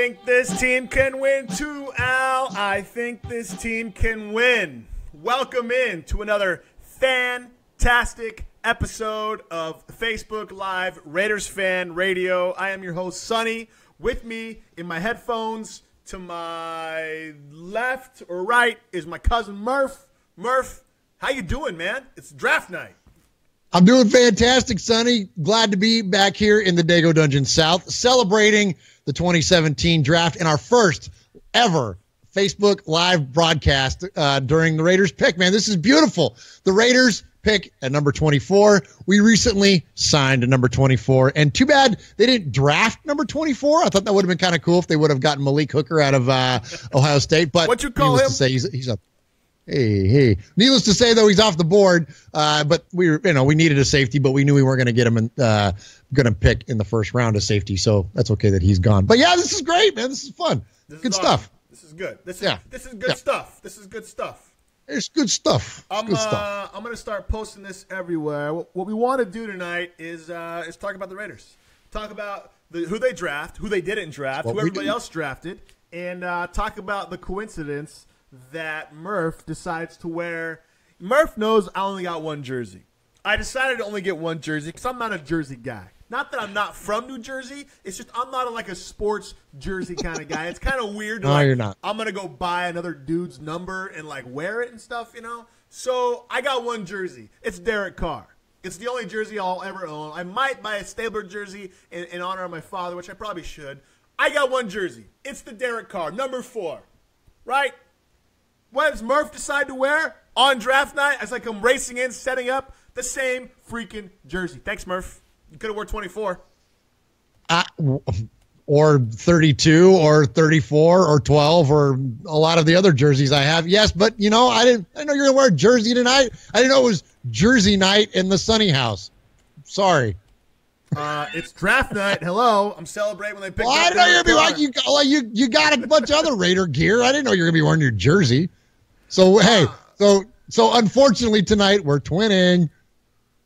think this team can win too, Al. I think this team can win. Welcome in to another fantastic episode of Facebook Live Raiders Fan Radio. I am your host, Sonny. With me in my headphones to my left or right is my cousin Murph. Murph, how you doing, man? It's draft night. I'm doing fantastic, Sonny. Glad to be back here in the Dago Dungeon South, celebrating the 2017 draft in our first ever Facebook Live broadcast during the Raiders pick. Man, this is beautiful. The Raiders pick at number 24. We recently signed a number 24, and too bad they didn't draft number 24. I thought that would have been kind of cool if they would have gotten Malik Hooker out of Ohio State. But what you call him? To say, he's up. Hey. Needless to say, though, he's off the board. But we needed a safety, but we knew we weren't going to get him going to pick in the first round of safety. So that's okay that he's gone. But yeah, this is great, man. This is fun. Good stuff. This is good. This is good stuff. This is good stuff. It's good stuff. I'm going to start posting this everywhere. What we want to do tonight is talk about the Raiders. Talk about who they draft, who they didn't draft, who everybody else drafted, and talk about the coincidence that Murph decides to wear. Murph knows I only got one jersey. I decided to only get one jersey because I'm not a jersey guy. Not that I'm not from New Jersey. It's just I'm not like a sports jersey kind of guy. It's kind of weird. You're not. I'm going to go buy another dude's number and wear it and stuff, So I got one jersey. It's Derek Carr. It's the only jersey I'll ever own. I might buy a Stabler jersey in honor of my father, which I probably should. I got one jersey. It's the Derek Carr, number 4. Right? What does Murph decide to wear on draft night as I come racing in, setting up the same freaking jersey? Thanks, Murph. You could have worn 24. Or 32 or 34 or 12 or a lot of the other jerseys I have. Yes, but, I didn't know you were going to wear a jersey tonight. I didn't know it was jersey night in the Sunny house. Sorry. It's draft night. Hello. I'm celebrating when they pick up. I didn't know you're going to be you got a bunch of other Raider gear. I didn't know you were going to be wearing your jersey. So, hey, so unfortunately tonight we're twinning.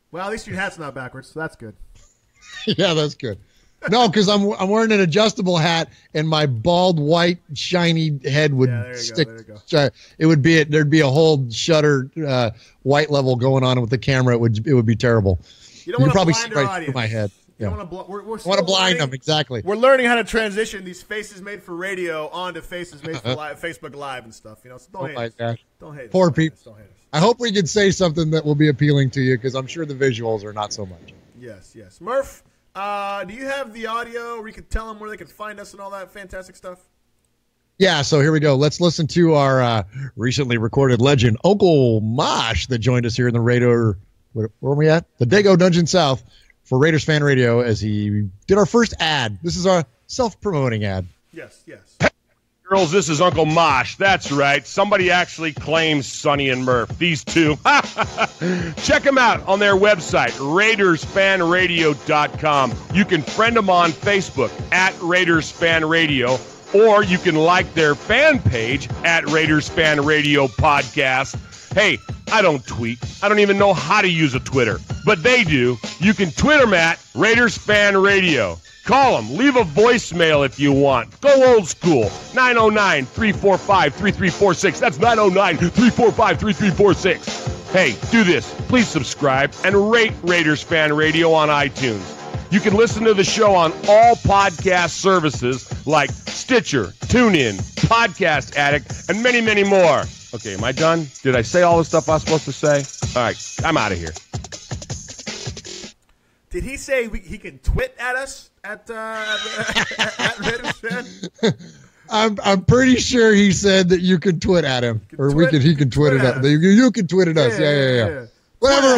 Well, at least your hat's not backwards, so that's good. Yeah, that's good. No, because I'm wearing an adjustable hat, and my bald, white, shiny head would stick. There you go. There'd be a whole shutter white level going on with the camera. It would be terrible. You don't want to probably blind see our right audience. through my head. You Yeah. don't want to blind them, exactly. We're learning how to transition these faces made for radio onto faces made for Facebook Live and stuff. So don't hate us. Gosh. Don't hate us. Poor people. Don't hate us. I hope we can say something that will be appealing to you, because I'm sure the visuals are not so much. Yes. Murph, do you have the audio where you can tell them where they can find us and all that fantastic stuff? Yeah, so here we go. Let's listen to our recently recorded legend, Uncle Mosh, that joined us here in the Raider. Where are we at? The Dago Dungeon South for Raiders Fan Radio, as he did our first ad. This is our self-promoting ad. Yes. Girls, this is Uncle Mosh. That's right. Somebody actually claims Sonny and Murph. These two. Check them out on their website, RaidersFanRadio.com. You can friend them on Facebook at Raiders Fan Radio, or you can like their fan page at Raiders Fan Radio Podcast. Hey, I don't tweet. I don't even know how to use a Twitter, but they do. You can Twitter them at Raiders Fan Radio. Call them. Leave a voicemail if you want. Go old school. 909-345-3346. That's 909-345-3346. Hey, do this. Please subscribe and rate Raiders Fan Radio on iTunes. You can listen to the show on all podcast services like Stitcher, TuneIn, Podcast Addict, and many, many more. Okay, am I done? Did I say all the stuff I was supposed to say? All right, I'm out of here. Did he say he can twit at us at Raiders Fan? I'm pretty sure he said that you can twit at him, he can twit at us. You can twit at us. Yeah. Whatever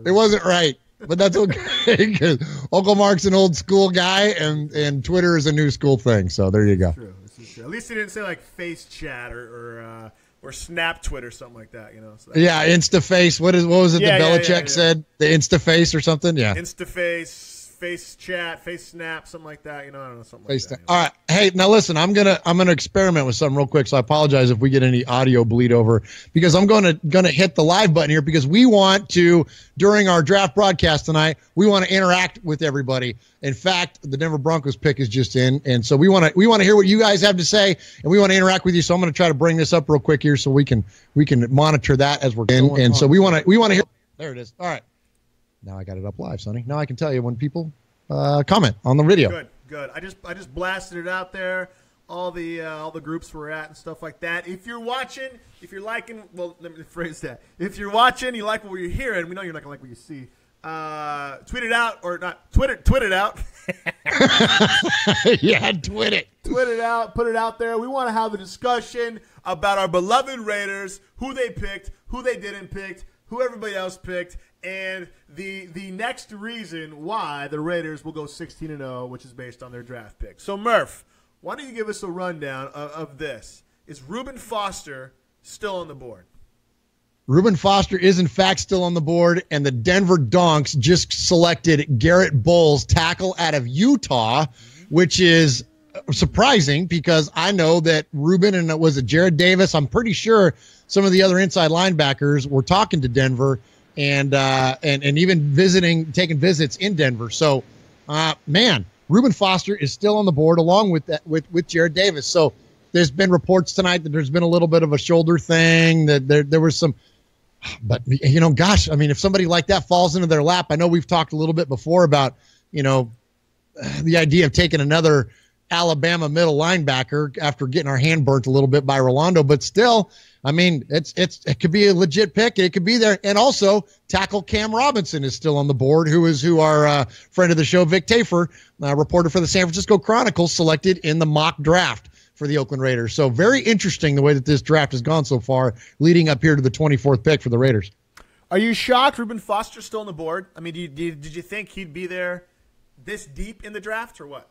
it wasn't right, but that's okay, because Uncle Mark's an old school guy, and Twitter is a new school thing. So there you go. This is true. At least he didn't say face chat or Snap Twitter or something like that. So InstaFace. What was it that Belichick said? The InstaFace or something? Yeah. InstaFace, face chat, face snap, something like that. I don't know, something like that. All right. Hey, now listen, I'm gonna experiment with something real quick. So I apologize if we get any audio bleed over, because I'm gonna hit the live button here, because we want to, during our draft broadcast tonight, we want to interact with everybody. In fact, the Denver Broncos pick is just in, and so we want to hear what you guys have to say, and we want to interact with you. So I'm going to try to bring this up real quick here so we can monitor that as we're in. And so we want to hear. There it is. All right. Now I got it up live, Sonny. Now I can tell you when people comment on the video. Good. I just blasted it out there. All the groups we're at and stuff like that. If you're watching, if you're liking, well, let me phrase that. If you're watching, you like what you're hearing. We know you're not gonna like what you see. Tweet it out, or not. Tweet it out. Yeah, tweet it. Tweet it out. Put it out there. We want to have a discussion about our beloved Raiders, who they picked, who they didn't pick, who everybody else picked, and the next reason why the Raiders will go 16-0, which is based on their draft pick. So, Murph, why don't you give us a rundown of this? Is Reuben Foster still on the board? Reuben Foster is, in fact, still on the board, and the Denver Donks just selected Garrett Bowles, tackle out of Utah, which is surprising because I know that Reuben and was it Jared Davis? I'm pretty sure some of the other inside linebackers were talking to Denver and even taking visits in Denver. So, man, Reuben Foster is still on the board along with Jared Davis. So there's been reports tonight that there's been a little bit of a shoulder thing, that there was some. But, gosh, I mean, if somebody like that falls into their lap, I know we've talked a little bit before about, the idea of taking another Alabama middle linebacker after getting our hand burnt a little bit by Rolando. But still, I mean, it could be a legit pick. It could be there. And also, tackle Cam Robinson is still on the board, who our friend of the show, Vic Tafer, reporter for the San Francisco Chronicle, selected in the mock draft for the Oakland Raiders. So very interesting the way that this draft has gone so far, leading up here to the 24th pick for the Raiders. Are you shocked Reuben Foster's still on the board? I mean, did you think he'd be there this deep in the draft, or what?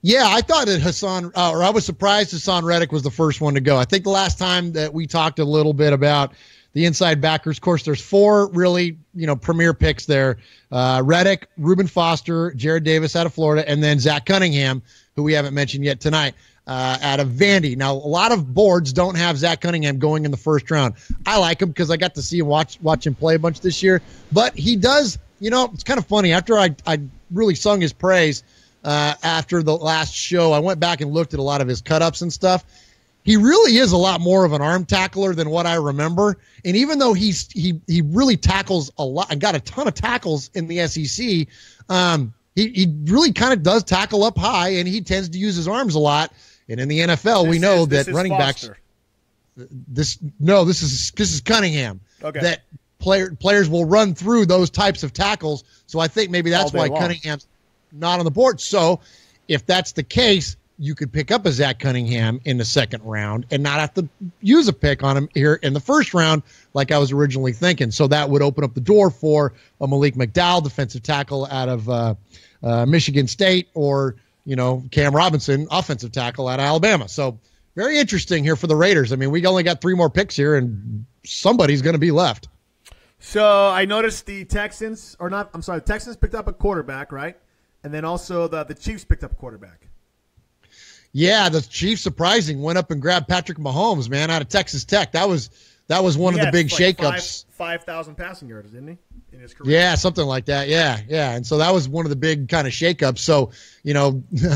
Yeah, I thought that I was surprised Hassan Reddick was the first one to go. I think the last time that we talked a little bit about the inside backers, of course, there's four really, premier picks there. Reddick, Reuben Foster, Jared Davis out of Florida, and then Zach Cunningham, who we haven't mentioned yet tonight, out of Vandy. Now, a lot of boards don't have Zach Cunningham going in the first round. I like him because I got to see him watch him play a bunch this year. But he does, it's kind of funny. After I really sung his praise after the last show, I went back and looked at a lot of his cut-ups and stuff. He really is a lot more of an arm tackler than what I remember. And even though he really tackles a lot and got a ton of tackles in the SEC, he really kind of does tackle up high, and he tends to use his arms a lot. And in the NFL, we know that running backs. This is Cunningham. Okay. That players will run through those types of tackles. So I think maybe that's why Cunningham's not on the board. So if that's the case, you could pick up a Zach Cunningham in the second round and not have to use a pick on him here in the first round like I was originally thinking. So that would open up the door for a Malik McDowell, defensive tackle out of Michigan State, or, Cam Robinson, offensive tackle out of Alabama. So very interesting here for the Raiders. I mean, we only got 3 more picks here, and somebody's going to be left. So I noticed the Texans picked up a quarterback, right? And then also the Chiefs picked up a quarterback. Yeah, the Chiefs, surprising, went up and grabbed Patrick Mahomes, man, out of Texas Tech. That was one of the big shakeups. 5,000 passing yards, didn't he, in his career? Yeah, something like that. Yeah. And so that was one of the big kind of shakeups. So,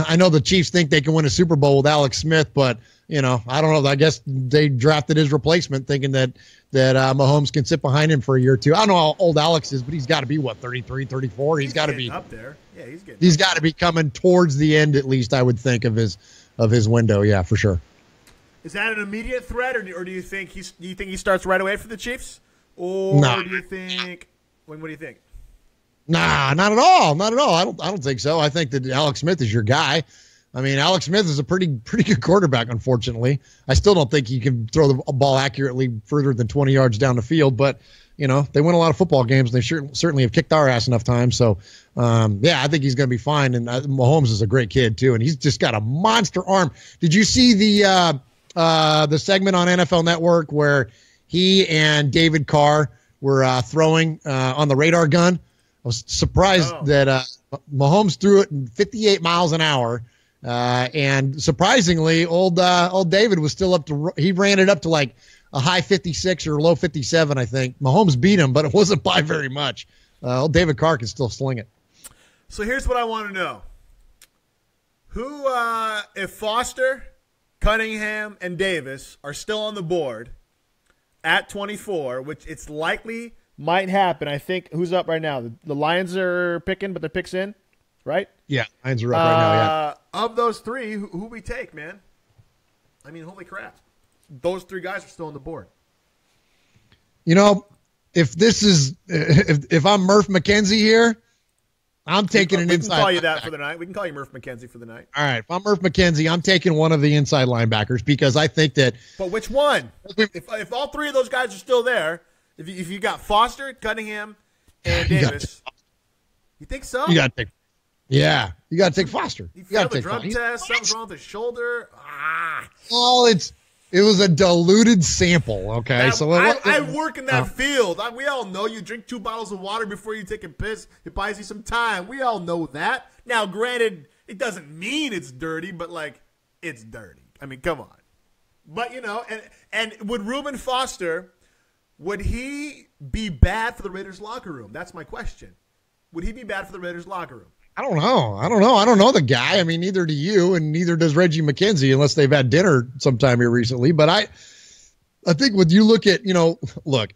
I know the Chiefs think they can win a Super Bowl with Alex Smith, but, I don't know. I guess they drafted his replacement thinking that Mahomes can sit behind him for a year or two. I don't know how old Alex is, but he's got to be, 33, 34? He's got to be up there. Yeah, he's got to be coming towards the end, at least, I would think, of his window. Yeah, for sure. Is that an immediate threat, or do you think he starts right away for the Chiefs, or do you think? What do you think? Nah, not at all. Not at all. I don't think so. I think that Alex Smith is your guy. I mean, Alex Smith is a pretty good quarterback, unfortunately. I still don't think he can throw the ball accurately further than 20 yards down the field, but, they win a lot of football games, and they certainly have kicked our ass enough times. So, I think he's going to be fine. And Mahomes is a great kid, too, and he's just got a monster arm. Did you see the segment on NFL Network where he and David Carr were throwing on the radar gun was surprised that Mahomes threw it in 58 miles an hour. And surprisingly, old David was still he ran it up to like a high 56 or low 57, I think. Mahomes beat him, but it wasn't by very much. Old David Carr can still sling it. So here's what I want to know. Who, if Foster, Cunningham, and Davis are still on the board at 24, which it's likely might happen. I think, who's up right now? The Lions are picking, but the pick's in, right? Yeah, Lions are up right now, yeah. Of those three, who we take, man? I mean, holy crap. Those three guys are still on the board. You know, if I'm Murph McKenzie here, I'm taking an inside. We can call you that for the night. We can call you Murph McKenzie for the night. All right. If I'm Murph McKenzie, I'm taking one of the inside linebackers because I think that. But which one? If all three of those guys are still there, if you got Foster, Cunningham, and Davis, you think so? You got to take. Yeah, you got to take Foster. He failed the drug test. Something's wrong with his shoulder. Well, it was a diluted sample, okay? Now, so I work in that field. We all know you drink 2 bottles of water before you take a piss. It buys you some time. We all know that. Now, granted, it doesn't mean it's dirty, but, like, it's dirty. I mean, come on. But, you know, and would Reuben Foster, would he be bad for the Raiders locker room? That's my question. Would he be bad for the Raiders locker room? I don't know. I don't know the guy. I mean, neither do you, and neither does Reggie McKenzie, unless they've had dinner sometime here recently. But I think when you look at, look,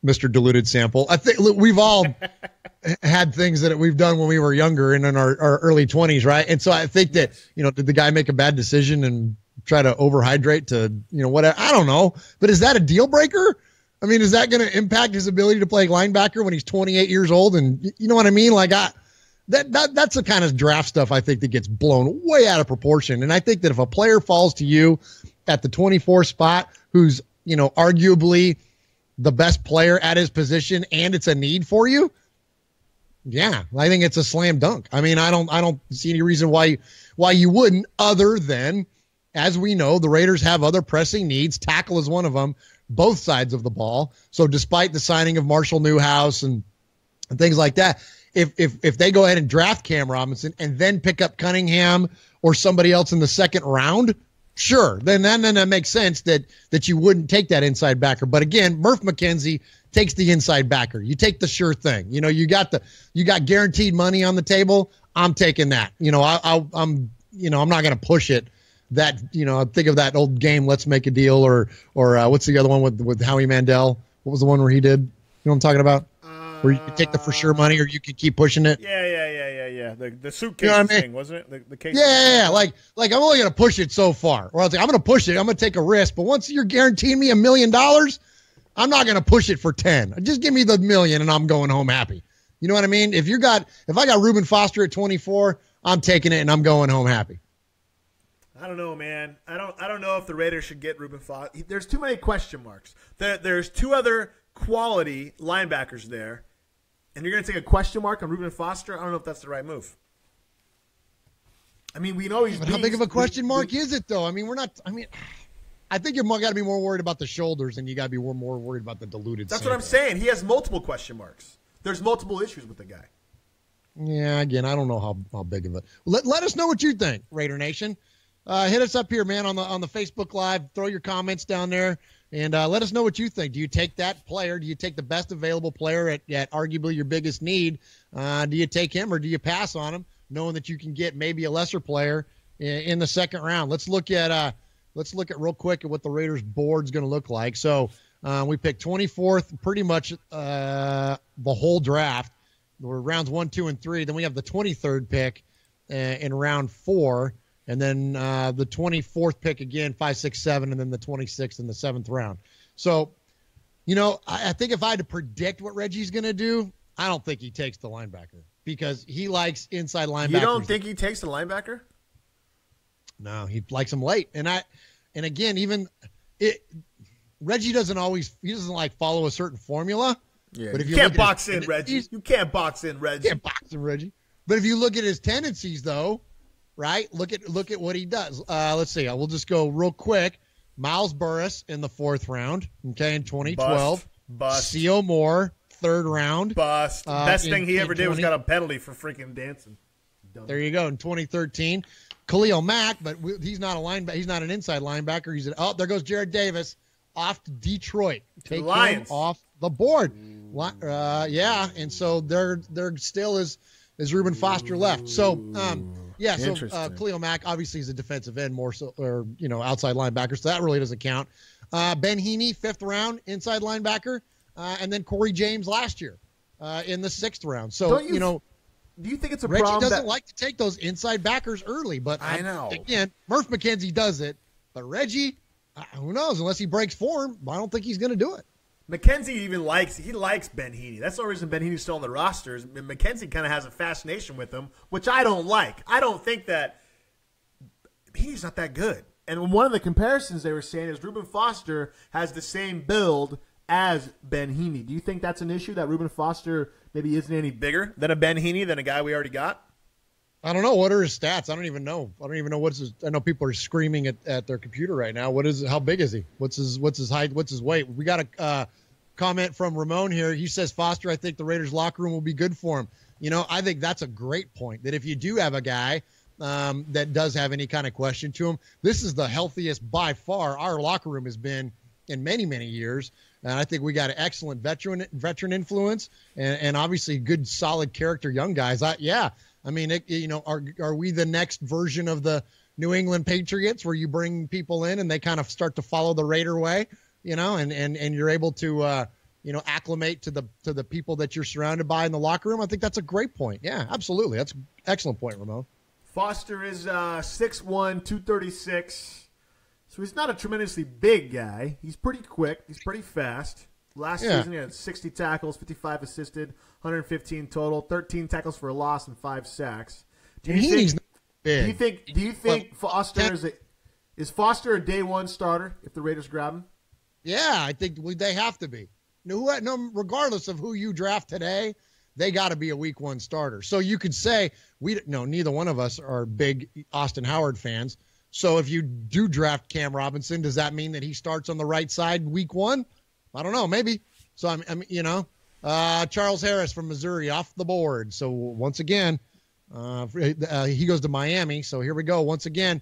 Mr. Diluted Sample, I think we've all had things that we've done when we were younger and in our early 20s, right? And so I think that, did the guy make a bad decision and try to overhydrate to, whatever? I don't know. But is that a deal breaker? I mean, is that going to impact his ability to play linebacker when he's 28 years old? And you know what I mean? Like, that's the kind of draft stuff I think that gets blown way out of proportion. And I think that if a player falls to you at the 24 spot, who's, arguably the best player at his position and it's a need for you, yeah, I think it's a slam dunk. I mean, I don't see any reason why you wouldn't, other than, as we know, the Raiders have other pressing needs. Tackle is one of them, both sides of the ball. So despite the signing of Marshall Newhouse and things like that, if they go ahead and draft Cam Robinson and then pick up Cunningham or somebody else in the second round, sure, then that makes sense that you wouldn't take that inside backer. But again, Murph McKenzie takes the inside backer. You take the sure thing. You got guaranteed money on the table. I'm taking that. I'm not going to push it. That, think of that old game, Let's Make a Deal, or what's the other one with Howie Mandel? What was the one where he did? You know what I'm talking about? Where you can take the for sure money, or you can keep pushing it. Yeah. The suitcase thing, wasn't it? The case. Yeah. Like I'm only going to push it so far. Or I was like, I'm going to push it. I'm going to take a risk. But once you're guaranteeing me $1 million, I'm not going to push it for 10. Just give me the $1 million, and I'm going home happy. You know what I mean? If I got Reuben Foster at 24, I'm taking it and I'm going home happy. I don't know, man. I don't know if the Raiders should get Reuben Foster. There's too many question marks. There's 2 other quality linebackers there. And you're going to take a question mark on Reuben Foster? I don't know if that's the right move. I mean, we know he's. But how big of a question mark is it, though? I mean, I think you got to be more worried about the shoulders and you got to be more worried about the diluted. That's what I'm saying. He has multiple question marks. There's multiple issues with the guy. Yeah, again, I don't know how big of it. Let us know what you think, Raider Nation. Hit us up here, man, on the Facebook Live. Throw your comments down there. And let us know what you think. Do you take that player? Do you take the best available player at arguably your biggest need? Do you take him or do you pass on him, knowing that you can get maybe a lesser player in the second round? Let's look at real quick at what the Raiders board's going to look like. So we picked 24th, pretty much the whole draft. We're rounds 1, 2, and 3. Then we have the 23rd pick in round 4. And then the 24th pick again, 5, 6, 7, and then the 26th in the 7th round. So, I think if I had to predict what Reggie's going to do, I don't think he takes the linebacker because he likes inside linebackers. You don't think he takes the linebacker? No, he likes him late. And again, Reggie doesn't like follow a certain formula. Yeah, but you can't box in Reggie. You can't box in Reggie. Can't box in Reggie. But if you look at his tendencies, though. Right? Look at what he does. Let's see. We'll just go real quick. Miles Burris in the 4th round, okay, in 2012. Bust. C.O. Moore, third round. Bust. Best thing he ever did was got a penalty for freaking dancing. There you go. In 2013, Khalil Mack, but he's not a linebacker. He's not an inside linebacker. There goes Jared Davis off to Detroit. Take him off the board. Yeah, and so there still is Reuben Foster left. So Khalil Mack obviously is a defensive end more so, or outside linebacker, so that really doesn't count. Ben Heaney, 5th round inside linebacker, and then Corey James last year in the 6th round. So do you think it's a Reggie problem? Reggie doesn't like to take those inside backers early, but I know. Again, Murph McKenzie does it, but Reggie, who knows? Unless he breaks form, I don't think he's going to do it. McKenzie even likes Ben Heaney. That's the reason Ben Heaney's still on the roster. McKenzie kind of has a fascination with him, which I don't like. I don't think that Heaney's not that good. And one of the comparisons they were saying is Reuben Foster has the same build as Ben Heaney. Do you think that's an issue, that Reuben Foster maybe isn't any bigger than a Ben Heaney, than a guy we already got? I don't know. What are his stats? I don't even know. What's his. I know people are screaming at their computer right now. How big is he? What's his height? What's his weight? We got a comment from Ramon here. He says, Foster, I think the Raiders locker room will be good for him. I think that's a great point, that if you do have a guy that does have any kind of question to him, this is the healthiest by far our locker room has been in many, many years. And I think we got an excellent veteran influence and obviously good, solid character young guys. Are we the next version of the New England Patriots where you bring people in and they kind of start to follow the Raider way, and you're able to, acclimate to the people that you're surrounded by in the locker room? I think that's a great point. Yeah, absolutely. That's an excellent point, Ramon. Foster is 6'1", 236. So he's not a tremendously big guy. He's pretty quick. He's pretty fast. Last season he had 60 tackles, 55 assisted, 115 total, 13 tackles for a loss, and 5 sacks. Do you think Foster is Foster a day one starter if the Raiders grab him? Yeah, I think they have to be. Regardless of who you draft today, they got to be a week one starter. So you could say neither one of us are big Austin Howard fans. So if you do draft Cam Robinson, does that mean that he starts on the right side week one? I don't know, maybe. So Charles Harris from Missouri off the board. So once again, he goes to Miami. So here we go. Once again,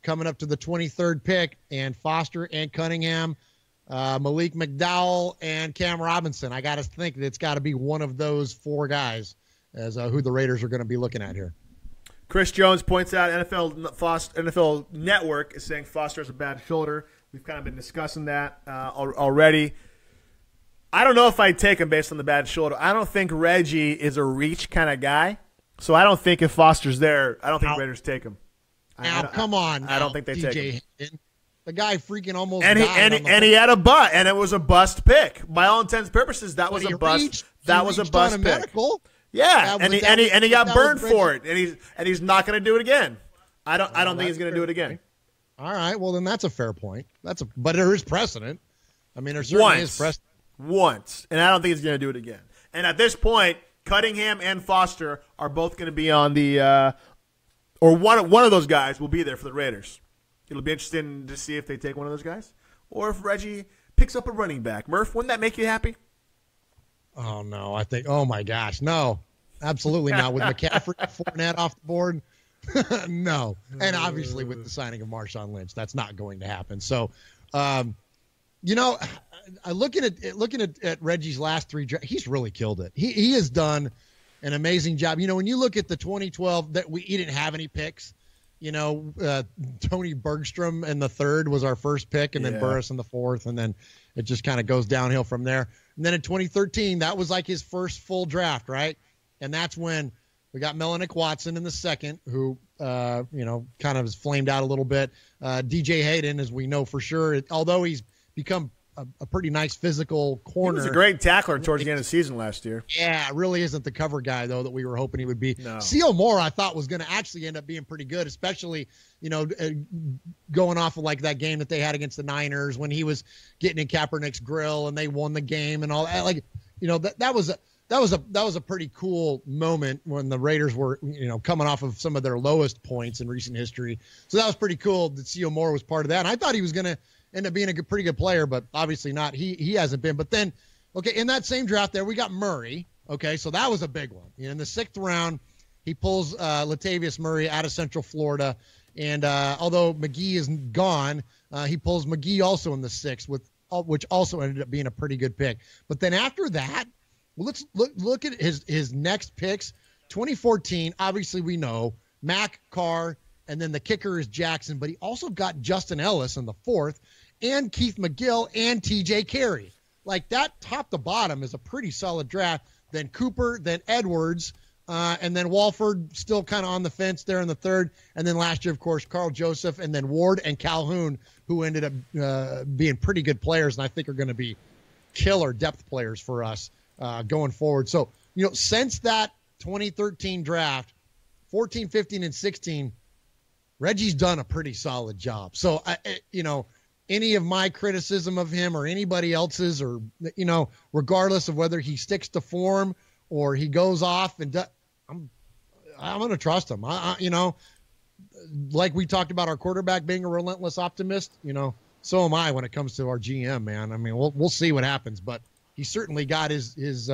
coming up to the 23rd pick, and Foster and Cunningham, Malik McDowell and Cam Robinson. I got to think that it's got to be one of those 4 guys as who the Raiders are going to be looking at here. Chris Jones points out NFL Network is saying Foster has a bad shoulder. We've kind of been discussing that already. I don't know if I'd take him based on the bad shoulder. I don't think Reggie is a reach kind of guy. So I don't think if Foster's there, I don't think Raiders take him. Come on. I don't think they take him. The guy freaking almost died. And he had a butt, and it was a bust pick. By all intents and purposes, that was a bust. That was a bust pick. Medical. Yeah, and he got burned for it, and he's not going to do it again. I don't think he's going to do it again. All right, well then that's a fair point. But there is precedent. I mean, there certainly is precedent. Once, and I don't think he's going to do it again. And at this point, Cunningham and Foster are both going to be on the or one of those guys will be there for the Raiders. It'll be interesting to see if they take one of those guys or if Reggie picks up a running back. Murph, wouldn't that make you happy? Oh, no. Oh, my gosh. No, absolutely not. With McCaffrey and Fournette off the board, no. And obviously with the signing of Marshawn Lynch, that's not going to happen. So, looking at Reggie's last 3 drafts, he's really killed it. He has done an amazing job. When you look at the 2012, he didn't have any picks. Tony Bergstrom in the 3rd was our first pick, and then Burris in the 4th, and then it just kind of goes downhill from there. And then in 2013, that was like his first full draft, right? And that's when we got Melanick Watson in the 2nd, who, kind of has flamed out a little bit. DJ Hayden, as we know for sure, although he's become a pretty nice physical corner. He was a great tackler towards the end of the season last year. Yeah, really isn't the cover guy, though, that we were hoping he would be. No. Seal Moore, I thought, was going to actually end up being pretty good, especially, going off of like that game that they had against the Niners when he was getting in Kaepernick's grill and they won the game and all that. Like, that was a pretty cool moment when the Raiders were, coming off of some of their lowest points in recent history. So that was pretty cool that Seal Moore was part of that. And I thought he was going to end up being a pretty good player, but obviously not. He hasn't been. But then Okay, in that same draft there, we got Murray. Okay, so that was a big one. In the 6th round, he pulls Latavius Murray out of Central Florida. And although McGee is gone, he pulls McGee also in the 6th, which also ended up being a pretty good pick. But then after that, well, let's look at his next picks. 2014, obviously we know, Mac, Carr, and then the kicker is Jackson. But he also got Justin Ellis in the 4th, and Keith McGill, and TJ Carey. Like, that top to bottom is a pretty solid draft. Then Cooper, then Edwards, and then Walford still kind of on the fence there in the 3rd. And then last year, of course, Carl Joseph, and then Ward and Calhoun, who ended up being pretty good players, and I think are going to be killer depth players for us going forward. So, since that 2013 draft, 14, 15, and 16, Reggie's done a pretty solid job. So, any of my criticism of him or anybody else's, or, regardless of whether he sticks to form or he goes off and I'm going to trust him. Like we talked about our quarterback being a relentless optimist, so am I when it comes to our GM, man. I mean, we'll see what happens, but he certainly got he's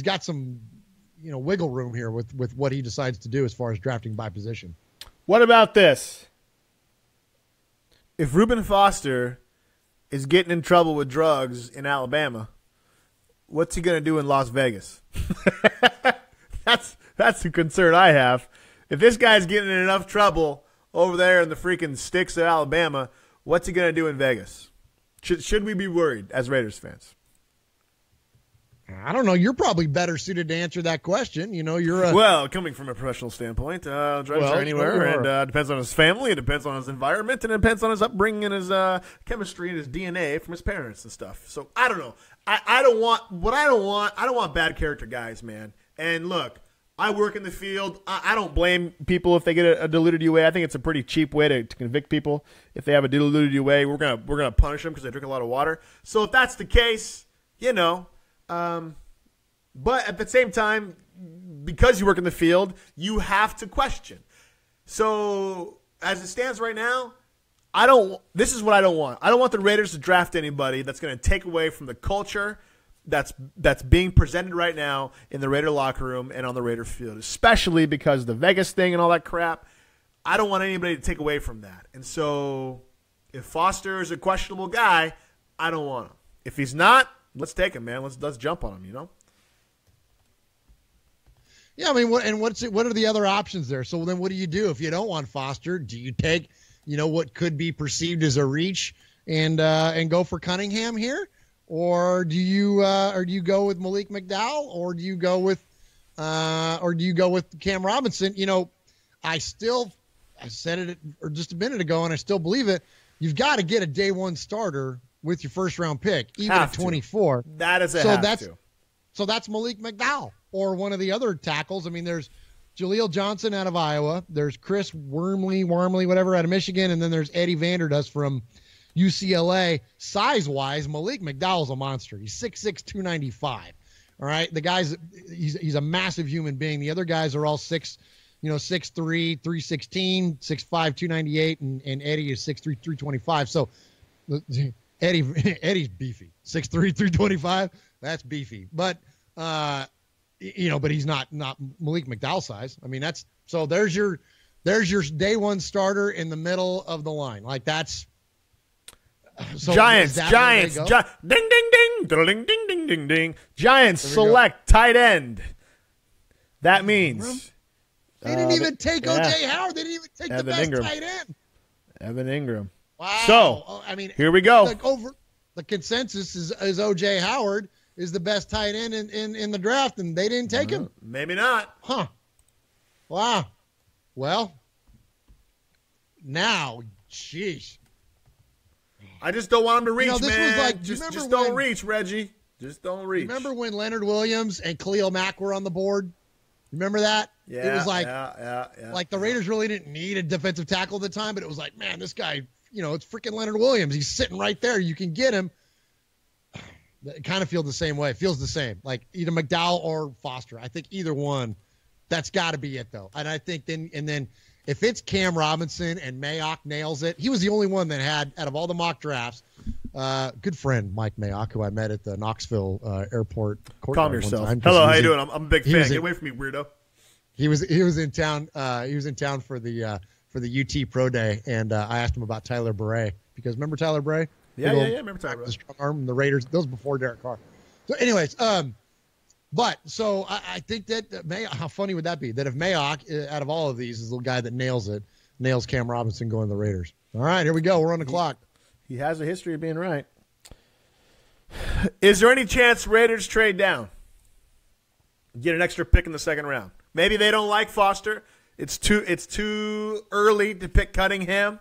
got some, wiggle room here with what he decides to do as far as drafting by position. What about this? If Reuben Foster is getting in trouble with drugs in Alabama, what's he going to do in Las Vegas? That's the concern I have. If this guy's getting in enough trouble over there in the freaking sticks of Alabama, what's he going to do in Vegas? Should we be worried as Raiders fans? I don't know. You're probably better suited to answer that question. Well, coming from a professional standpoint, drives are anywhere, and depends on his family, it depends on his environment, and it depends on his upbringing and his chemistry and his DNA from his parents and stuff. So I don't know. I don't want bad character guys, man. And look, I work in the field. I don't blame people if they get a diluted UA. I think it's a pretty cheap way to convict people. If they have a diluted UA, we're gonna punish them because they drink a lot of water. So if that's the case, but at the same time, because you work in the field, you have to question. So as it stands right now, this is what I don't want. I don't want the Raiders to draft anybody that's going to take away from the culture that's being presented right now in the Raider locker room and on the Raider field, especially because of the Vegas thing and all that crap. I don't want anybody to take away from that. And so if Foster is a questionable guy, I don't want him. If he's not, let's take him, man. Let's jump on him, Yeah, I mean, what are the other options there? So then what do you do if you don't want Foster? Do you take, what could be perceived as a reach and go for Cunningham here? Or do you go with Malik McDowell, or do you go with Cam Robinson? I said it just a minute ago, and I still believe it. You've got to get a day one starter with your first round pick, even at 24. That is a So that's Malik McDowell or one of the other tackles. I mean, there's Jaleel Johnson out of Iowa. There's Chris Wormley, whatever, out of Michigan. And then there's Eddie Vanderdoes from UCLA. Size-wise, Malik McDowell's a monster. He's 6'6", 295. All right? The guy's he's a massive human being. The other guys are all 6'3", 316, 6'5", 298, and Eddie is 6'3", 325. So Eddie's beefy. 6'3", 325. That's beefy. But but he's not Malik McDowell size. I mean, there's your day one starter in the middle of the line. Like that's Giants. Ding ding ding, ding ding ding ding ding. Giants select tight end. That means they didn't even take O.J. Howard. They didn't even take the best tight end. Evan Ingram. Wow. So here we go. The consensus is O.J. Howard is the best tight end in the draft, and they didn't take him. Maybe not. Huh. Wow. Well, now, sheesh. I just don't want him to reach, man. Was like, just don't reach, Reggie. Just don't reach. Remember when Leonard Williams and Khalil Mack were on the board? Remember that? Yeah. It was like, like the Raiders really didn't need a defensive tackle at the time, but it was like, man, this guy, it's freaking Leonard Williams. He's sitting right there. You can get him. It kind of feels the same way. It feels the same. Like either McDowell or Foster. I think either one. That's got to be it, though. And I think then if it's Cam Robinson and Mayock nails it, he was the only one that had, out of all the mock drafts, good friend Mike Mayock, who I met at the Knoxville airport. Calm yourself. Hello, how you doing? I'm a big fan. Get away from me, weirdo. He was in town. He was in town for the UT Pro Day, and I asked him about Tyler Bray, because remember Tyler Bray? Yeah. Remember Tyler Bray? The strong arm and the Raiders. Those before Derek Carr. So, anyways, but so I think that how funny would that be? That if Mayock, out of all of these, is the guy that nails Cam Robinson going to the Raiders. All right, here we go. We're on the clock. He has a history of being right. Is there any chance Raiders trade down? Get an extra pick in the second round. Maybe they don't like Foster. It's too early to pick Cunningham.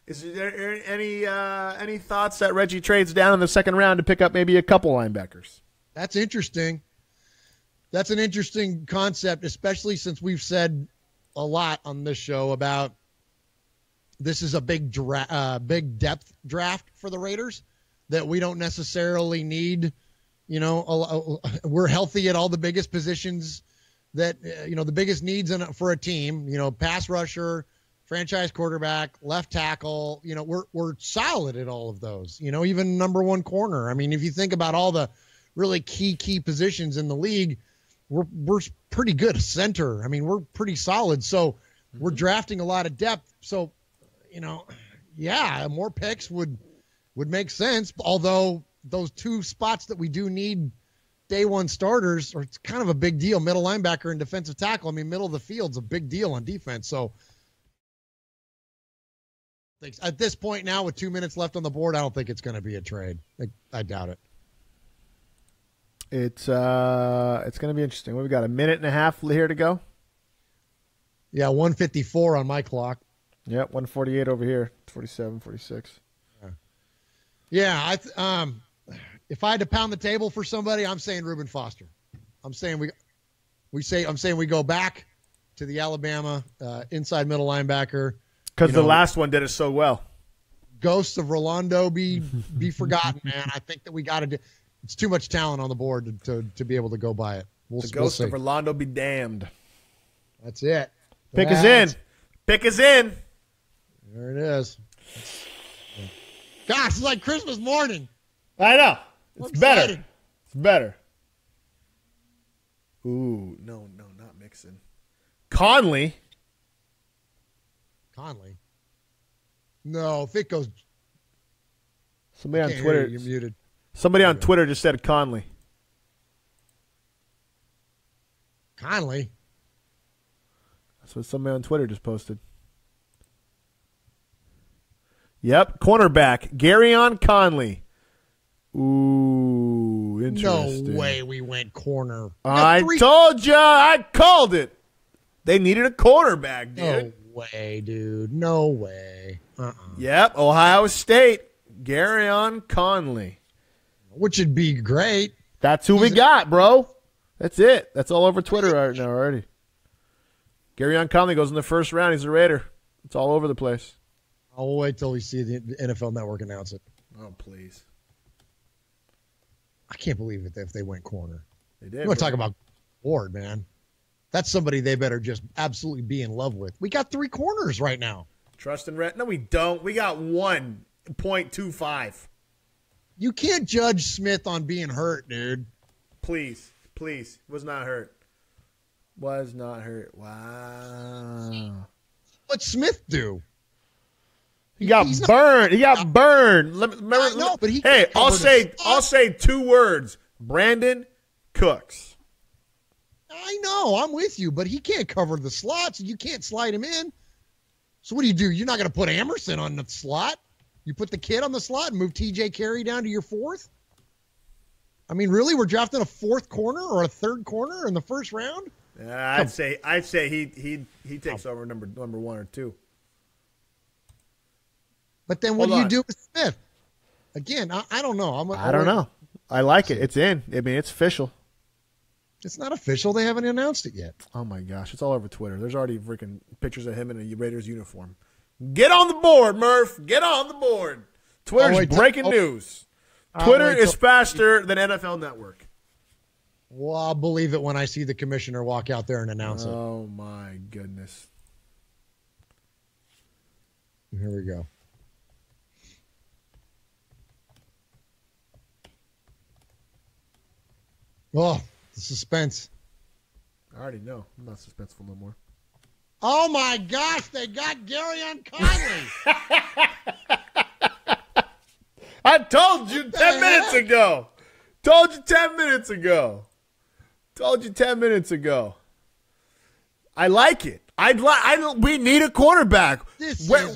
Is there any thoughts that Reggie trades down in the second round to pick up maybe a couple linebackers? That's interesting. That's an interesting concept, especially since we've said a lot on this show about this is a big depth draft for the Raiders, that we don't necessarily need. We're healthy at all the biggest positions that, the biggest needs for a team, pass rusher, franchise quarterback, left tackle, we're solid at all of those, even number one corner. I mean, if you think about all the really key positions in the league, we're pretty good. Center, I mean, we're pretty solid. So we're drafting a lot of depth. So, more picks would make sense. Although those two spots that we do need day one starters, or it's kind of a big deal. Middle linebacker and defensive tackle. I mean, middle of the field's a big deal on defense. So at this point now, with 2 minutes left on the board, I don't think it's going to be a trade. I doubt it. It's going to be interesting. We've got a minute and a half here to go. Yeah, 1:54 on my clock. Yep, 1:48 over here. 47, 46. Yeah, if I had to pound the table for somebody, I'm saying Reuben Foster. I'm saying we go back to the Alabama inside middle linebacker, because the last one did it so well. Ghosts of Rolando be forgotten, man. I think that we got to do. It's too much talent on the board to be able to go by it. The ghost of Rolando be damned. That's it. Pick is in. Pick is in. There it is. Gosh, it's like Christmas morning. I know. It's better. It's better. Ooh, no, not Mixon. Conley. No, if it goes. Somebody on Twitter. You're muted. Somebody on Twitter just said Conley. Conley? That's what somebody on Twitter just posted. Yep, cornerback, Garyon Conley. Ooh, interesting. No way we went corner. I told you. I called it. They needed a cornerback, dude. No way, dude. No way. Yep, Ohio State, Garyon Conley. Which would be great. That's who we got, bro. That's it. That's all over Twitter right now already. Garyon Conley goes in the first round. He's a Raider. It's all over the place. I'll wait till we see the NFL Network announce it. Oh, please. I can't believe it if they went corner. They did. You want to talk about Ward, man. That's somebody they better just absolutely be in love with. We got 3 corners right now. Trust and rest. No, we don't. We got 1.25. You can't judge Smith on being hurt, dude. Please. Was not hurt. Wow. What'd Smith do? He got burned. He got burned. I'll say 2 words. Brandon Cooks. I know. I'm with you, but he can't cover the slots. You can't slide him in. So what do? You're not going to put Emerson on the slot? You put the kid on the slot and move TJ Carey down to your 4th? I mean, really? We're drafting a 4th corner or a 3rd corner in the first round? I'd say he takes over number 1 or 2. But then what do you do with Smith? Again, I don't know. I don't know. I like it. It's in. I mean, it's official. It's not official. They haven't announced it yet. Oh, my gosh. It's all over Twitter. There's already freaking pictures of him in a Raiders uniform. Get on the board, Murph. Get on the board. Twitter's breaking news. Twitter is faster than NFL Network. Well, I'll believe it when I see the commissioner walk out there and announce it. Oh, my goodness. Here we go. Oh, the suspense. I already know. I'm not suspenseful no more. Oh, my gosh. They got Gareon Conley. I told you 10 minutes ago. Told you 10 minutes ago. Told you 10 minutes ago. I like it. We need a quarterback.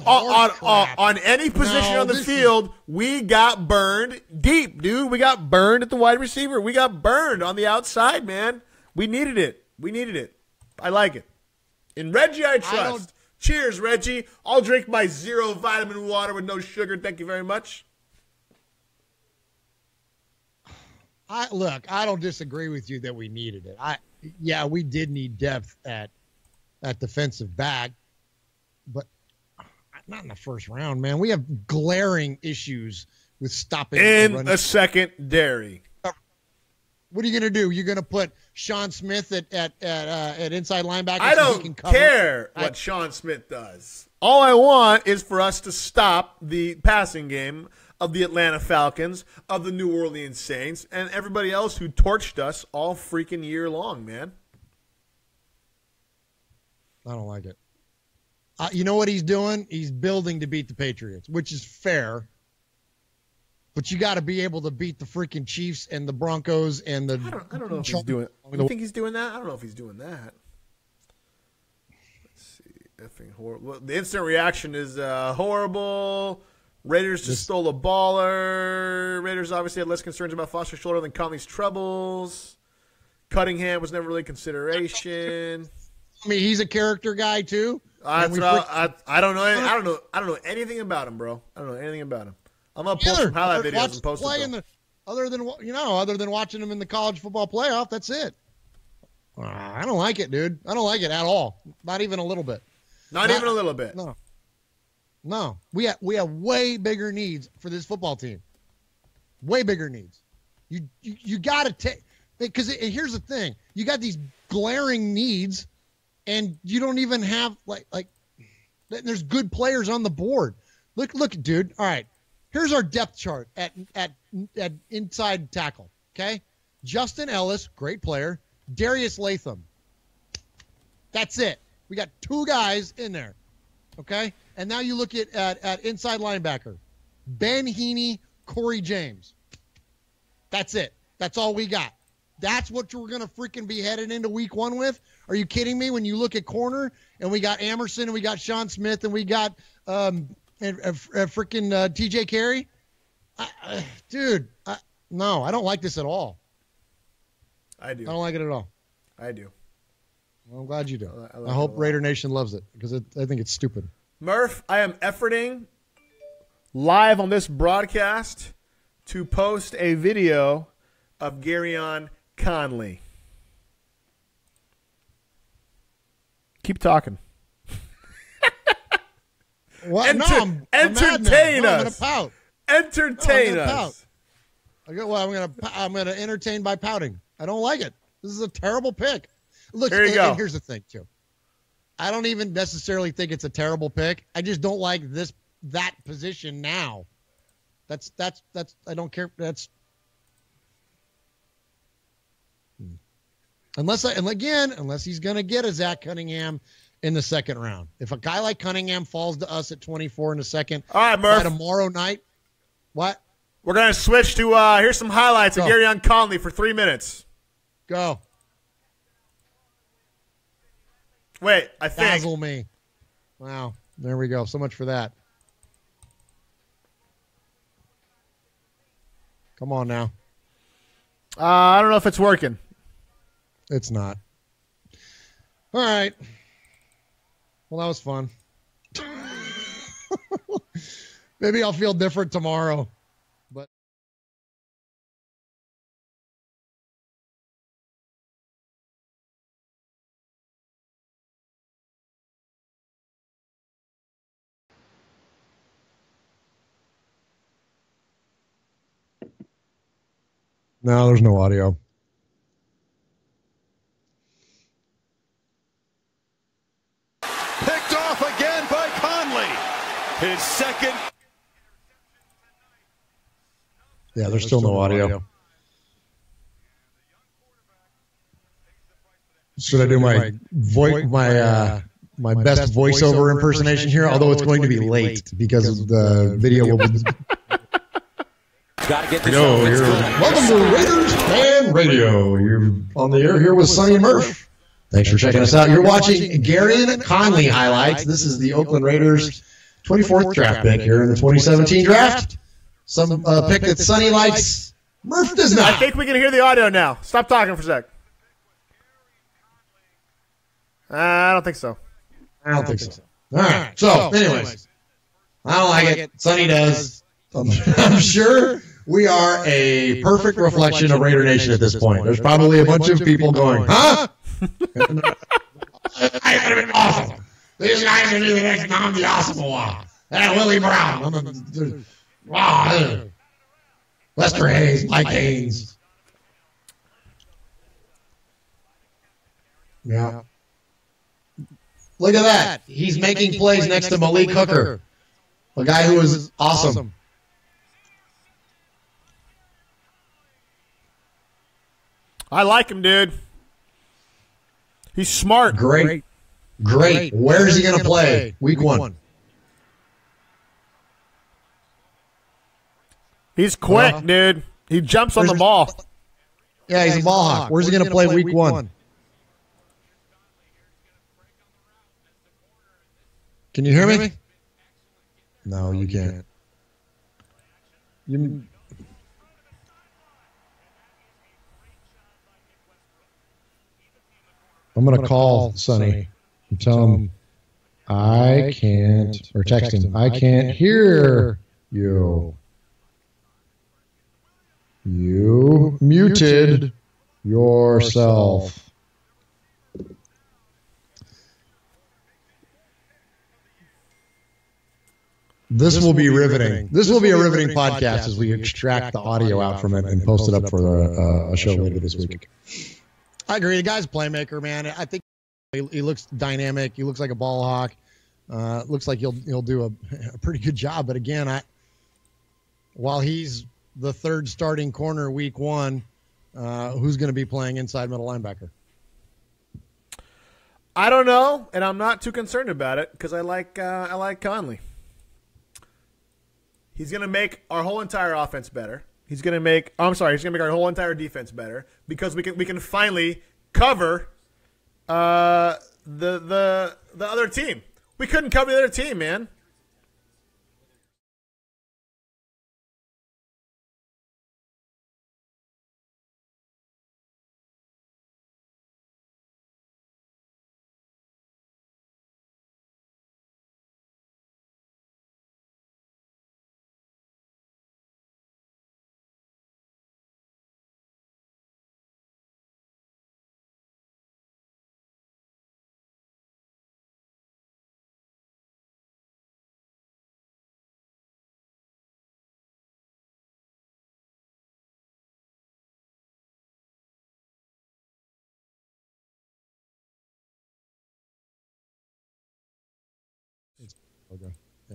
On any position on the field, we got burned deep, dude. We got burned at the wide receiver. We got burned on the outside, man. We needed it. I like it. In Reggie, I trust. Cheers, Reggie. I'll drink my 0 vitamin water with no sugar. Thank you very much. I don't disagree with you that we needed it. We did need depth at defensive back, but not in the first round, man. We have glaring issues with stopping in the secondary. What are you going to do? You're going to put Sean Smith at inside linebacker? I don't care what Sean Smith does. All I want is for us to stop the passing game of the Atlanta Falcons, of the New Orleans Saints, and everybody else who torched us all freaking year long, man. I don't like it. You know what he's doing? He's building to beat the Patriots, which is fair. But you got to be able to beat the freaking Chiefs and the Broncos and the. I don't know if he's doing. You think he's doing that? I don't know if he's doing that. Let's see. Effing horrible. Well, the instant reaction is horrible. Raiders just stole a baller. Raiders obviously had less concerns about Foster's shoulder than Conley's troubles. Cunningham was never really consideration. I mean, he's a character guy too. I don't know. I don't know anything about him, bro. I don't know anything about him. I'm gonna post some highlight videos and post them. Other than watching him in the college football playoff, that's it. I don't like it, dude. I don't like it at all. Not even a little bit. Not even a little bit. No. We have way bigger needs for this football team. Way bigger needs. You got to take, because here's the thing: you got these glaring needs, and you don't even have like. There's good players on the board. Look, dude. All right. Here's our depth chart at inside tackle, okay? Justin Ellis, great player. Darius Latham. That's it. We got 2 guys in there, okay? And now you look at inside linebacker. Ben Heaney, Corey James. That's it. That's all we got. That's what we're going to freaking be headed into week 1 with? Are you kidding me? When you look at corner, and we got Emerson, and we got Sean Smith, and we got freaking TJ Carey, dude. No, I don't like this at all. I do. I don't like it at all. I do. Well, I'm glad you do. I hope Raider Nation loves it because I think it's stupid. Murph, I am efforting live on this broadcast to post a video of Gareon Conley. Keep talking. What? Entertain us. I'm gonna pout. Entertain us. I'm gonna entertain by pouting. I don't like it. This is a terrible pick. Look, here you go. And here's the thing too. I don't even necessarily think it's a terrible pick. I just don't like that position now. That's I don't care. That's unless he's gonna get a Zach Cunningham in the second round. If a guy like Cunningham falls to us at 24 in the second, all right, Murph. By tomorrow night, what? We're going to switch to, here's some highlights of Gareon Conley for 3 minutes. Go. Wait, I think. Dazzle me. Wow. There we go. So much for that. Come on now. I don't know if it's working. It's not. All right. Well, that was fun. Maybe I'll feel different tomorrow. But no, there's no audio. Picked off again by Conley. His second. Yeah, there's still no audio. Should I do my best voiceover impersonation here? Although it's going to be late because the video will be. Got to get this Welcome to Raiders Fan Radio. You're on the air here with Sonny and Murph. Thanks for checking us out. You're watching Garyon Conley highlights. This is the Oakland Raiders 24th draft pick here in the 2017 draft. Some pick that Sonny likes. Murph does not. I think we can hear the audio now. Stop talking for a sec. I don't think so. I don't think so. All right. So, anyways, I don't like it. Sonny does. I'm sure we are a perfect reflection of Raider Nation at this point. There's probably a bunch of people going, huh? Awesome. These guys are the next I'm the awesome one. And Willie Brown. Wow. Lester Hayes, Mike Haynes. Yeah. Look at that. He's making plays next to Malik Hooker, a guy who is awesome. I like him, dude. He's smart. Great. Where is he going to play? Week 1. He's quick, dude. He jumps on the ball. Yeah, he's a ball hawk. Where's he going to play week 1? Can you hear me? No, you can't. I'm going to call Sonny and tell him I can't, or text him, I can't hear you. You muted yourself. This will be riveting. This will be a riveting podcast as we extract the audio out from it and post it up for a show later this week. I agree. The guy's a playmaker, man. I think he looks dynamic. He looks like a ball hawk. Looks like he'll do a pretty good job. But again, while he's the third starting corner week 1, who's going to be playing inside middle linebacker? I don't know, and I'm not too concerned about it because I like Conley. He's going to make our whole entire offense better. He's going to make our whole entire defense better because we can finally cover the other team. We couldn't cover the other team, man.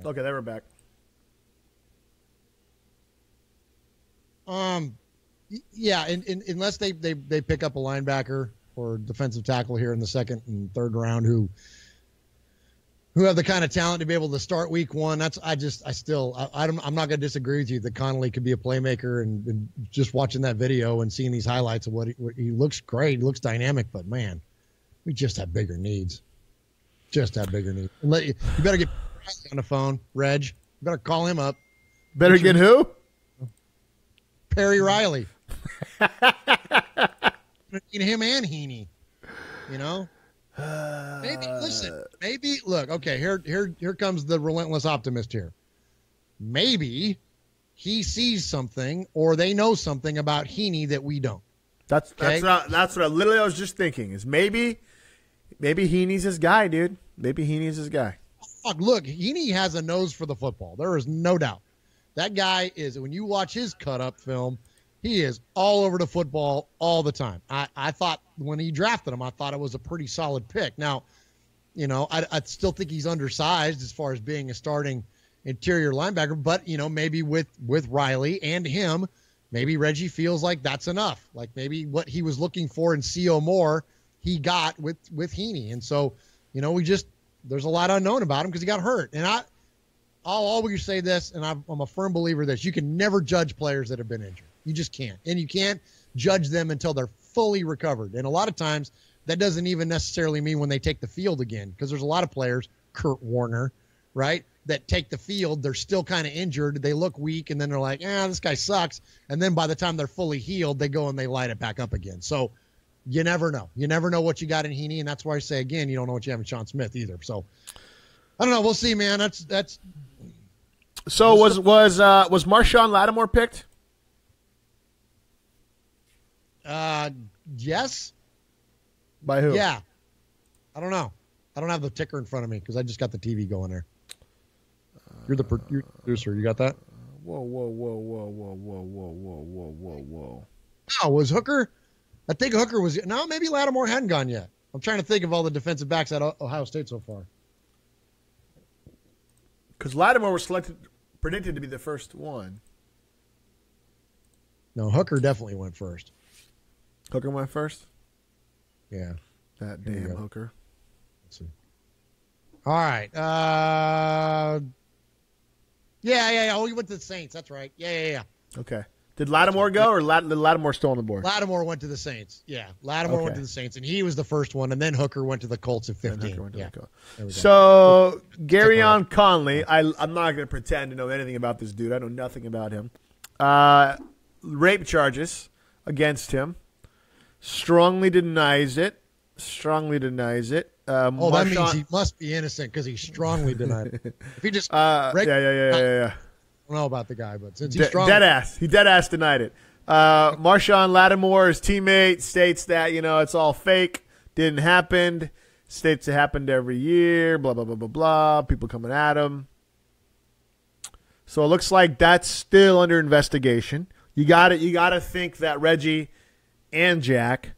Okay, they were back. Yeah, unless they pick up a linebacker or defensive tackle here in the second and third round who have the kind of talent to be able to start week 1. I'm not going to disagree with you that Conley could be a playmaker, and just watching that video and seeing these highlights of what he looks great, he looks dynamic, but man, we just have bigger needs. You better get on the phone, Reg. You better call him up. Better get who? Perry Riley. Need him and Heaney. You know? Maybe look, okay, here comes the relentless optimist here. Maybe he sees something or they know something about Heaney that we don't. That's what I literally was just thinking is maybe Heaney's his guy, dude. Maybe Heaney's his guy. Look, Heaney has a nose for the football. There is no doubt. That guy is, when you watch his cut-up film, he is all over the football all the time. I thought when he drafted him, I thought it was a pretty solid pick. Now, I still think he's undersized as far as being a starting interior linebacker. But, maybe with Riley and him, maybe Reggie feels like that's enough. Like maybe what he was looking for in C.O. Moore, he got with Heaney. And so, there's a lot unknown about him because he got hurt. And I'll always say this, and I'm a firm believer of this. You can never judge players that have been injured. You just can't. And you can't judge them until they're fully recovered. And a lot of times that doesn't even necessarily mean when they take the field again, because there's a lot of players, Kurt Warner, right, that take the field. They're still kind of injured. They look weak, and then they're like, this guy sucks. And then by the time they're fully healed, they go and they light it back up again. So you never know. You never know what you got in Heaney, and that's why I say, again, you don't know what you have in Sean Smith either. So I don't know. We'll see, man. That's. So was Marshawn Lattimore picked? Yes. By who? Yeah. I don't know. I don't have the ticker in front of me because I just got the TV going there. You're the producer. You got that? Whoa. Oh, was Hooker? I think Hooker was. No, maybe Lattimore hadn't gone yet. I'm trying to think of all the defensive backs at Ohio State so far. Because Lattimore was predicted to be the first one. No, Hooker definitely went first. Hooker went first? Yeah. That damn Hooker. Let's see. All right. Yeah. Oh, he went to the Saints. That's right. Yeah. Okay. Did Lattimore go, or did Lattimore still on the board? Lattimore went to the Saints. Yeah. Lattimore went to the Saints, and he was the first one, and then Hooker went to the Colts at 15. So, Garyon Conley, I'm not going to pretend to know anything about this dude. I know nothing about him. Rape charges against him. Strongly denies it. That means he must be innocent because he strongly denied it. If he just yeah. I don't know about the guy, but since he's strong, dead ass denied it. Marshawn Lattimore, his teammate, states that it's all fake, didn't happen. States it happened every year. Blah blah blah blah blah. People coming at him. So it looks like that's still under investigation. You got to think that Reggie and Jack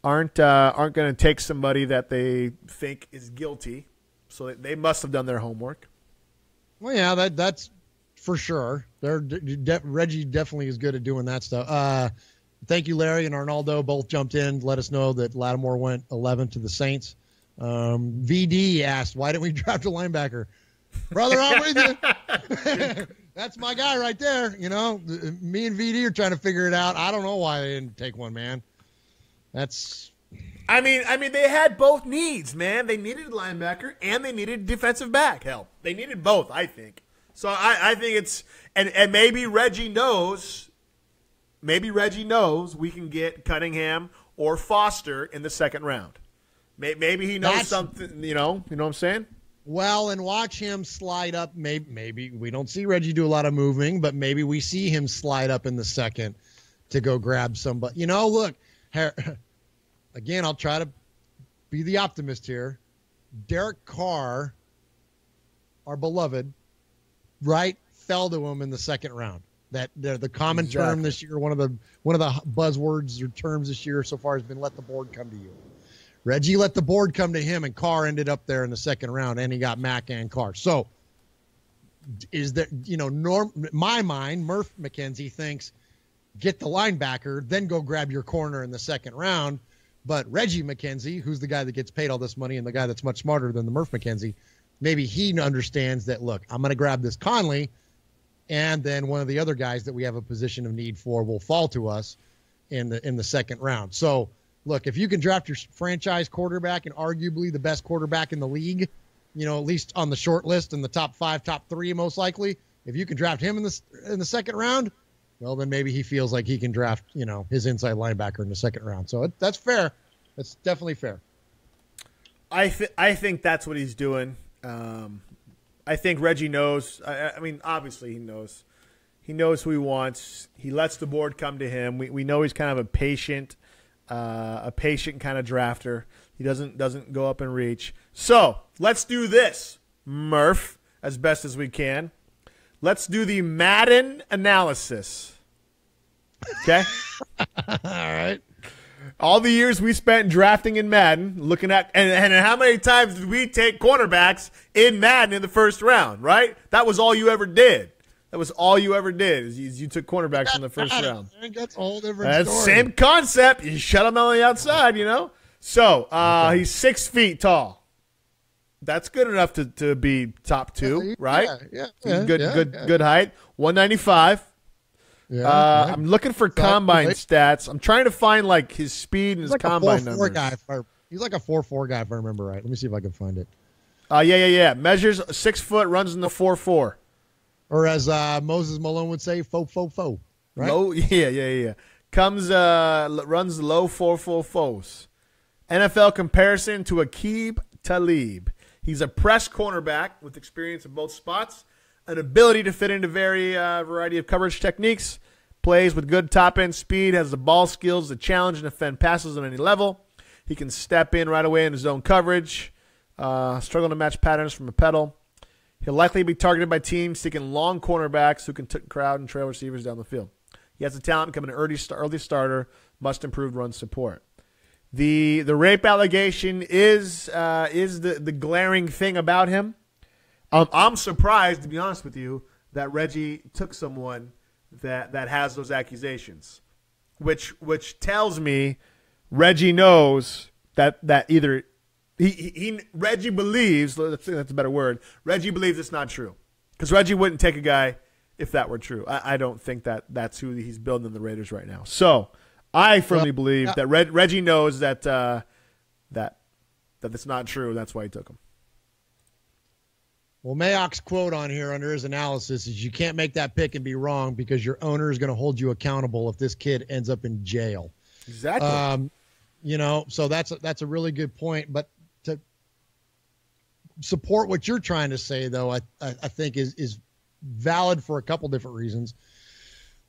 aren't going to take somebody that they think is guilty. So they must have done their homework. Well, yeah, that's for sure. Reggie definitely is good at doing that stuff. Thank you, Larry and Arnaldo. Both jumped in to let us know that Lattimore went 11 to the Saints. VD asked, why didn't we draft a linebacker? Brother, I'm with you. That's my guy right there. Me and VD are trying to figure it out. I don't know why they didn't take one, man. I mean, they had both needs, man. They needed a linebacker and they needed a defensive back. Hell, they needed both, I think. So I think it's and maybe Reggie knows. Maybe Reggie knows we can get Cunningham or Foster in the second round. Maybe he knows something. You know what I'm saying? Well, and watch him slide up. Maybe we don't see Reggie do a lot of moving, but maybe we see him slide up in the second to go grab somebody. Look, again, I'll try to be the optimist here. Derek Carr, our beloved, right, fell to him in the second round. That the common term this year, one of the buzzwords or terms this year so far has been "let the board come to you." Reggie let the board come to him, and Carr ended up there in the second round, and he got Mack and Carr. So, is there, my mind, Murph McKenzie thinks, get the linebacker, then go grab your corner in the second round. But Reggie McKenzie, who's the guy that gets paid all this money and the guy that's much smarter than the Murph McKenzie, maybe he understands that, look, I'm going to grab this Conley, and then one of the other guys that we have a position of need for will fall to us in the second round. So, look, if you can draft your franchise quarterback and arguably the best quarterback in the league, at least on the short list in the top 5, top 3, most likely, if you can draft him in the second round, well, then maybe he feels like he can draft, his inside linebacker in the second round. So that's fair. That's definitely fair. I think that's what he's doing. I think Reggie knows. I mean, obviously he knows. He knows who he wants. He lets the board come to him. We know he's kind of a patient kind of drafter. He doesn't go up and reach. So let's do this, Murph, as best as we can. Let's do the Madden analysis. Okay? All right. All the years we spent drafting in Madden, looking at and how many times did we take cornerbacks in Madden in the first round, right? That was all you ever did. That was all you ever did is you took cornerbacks in the first round. That's a whole different story. Same concept. You shut them on the outside, you know? So he's 6 feet tall. That's good enough to be top 2, right? Yeah. Good height. 195. Yeah, I'm looking for combine stats. I'm trying to find like his speed and his combine numbers. He's like a 4.4 guy if I remember right. Let me see if I can find it. Yeah. Measures 6 foot, runs in the 4.4. Or as Moses Malone would say, faux. Right? Low, yeah. Runs low 4.4. NFL comparison to Aqib Talib. He's a press cornerback with experience in both spots, an ability to fit into variety of coverage techniques, plays with good top-end speed, has the ball skills to challenge and defend passes on any level. He can step in right away in his own coverage, struggle to match patterns from a pedal. He'll likely be targeted by teams seeking long cornerbacks who can crowd and trail receivers down the field. He has the talent to become an early starter, must improve run support. The rape allegation is the glaring thing about him. I'm surprised, to be honest with you, that Reggie took someone that has those accusations, which tells me Reggie knows that either Reggie believes, that's a better word, Reggie believes it's not true, because Reggie wouldn't take a guy if that were true. I don't think that's who he's building in the Raiders right now. So I firmly believe that Reggie knows that it's not true. That's why he took him. Well, Mayock's quote on here under his analysis is, you can't make that pick and be wrong because your owner is going to hold you accountable if this kid ends up in jail. Exactly. So that's a really good point. But to support what you're trying to say, though, I think is valid for a couple different reasons.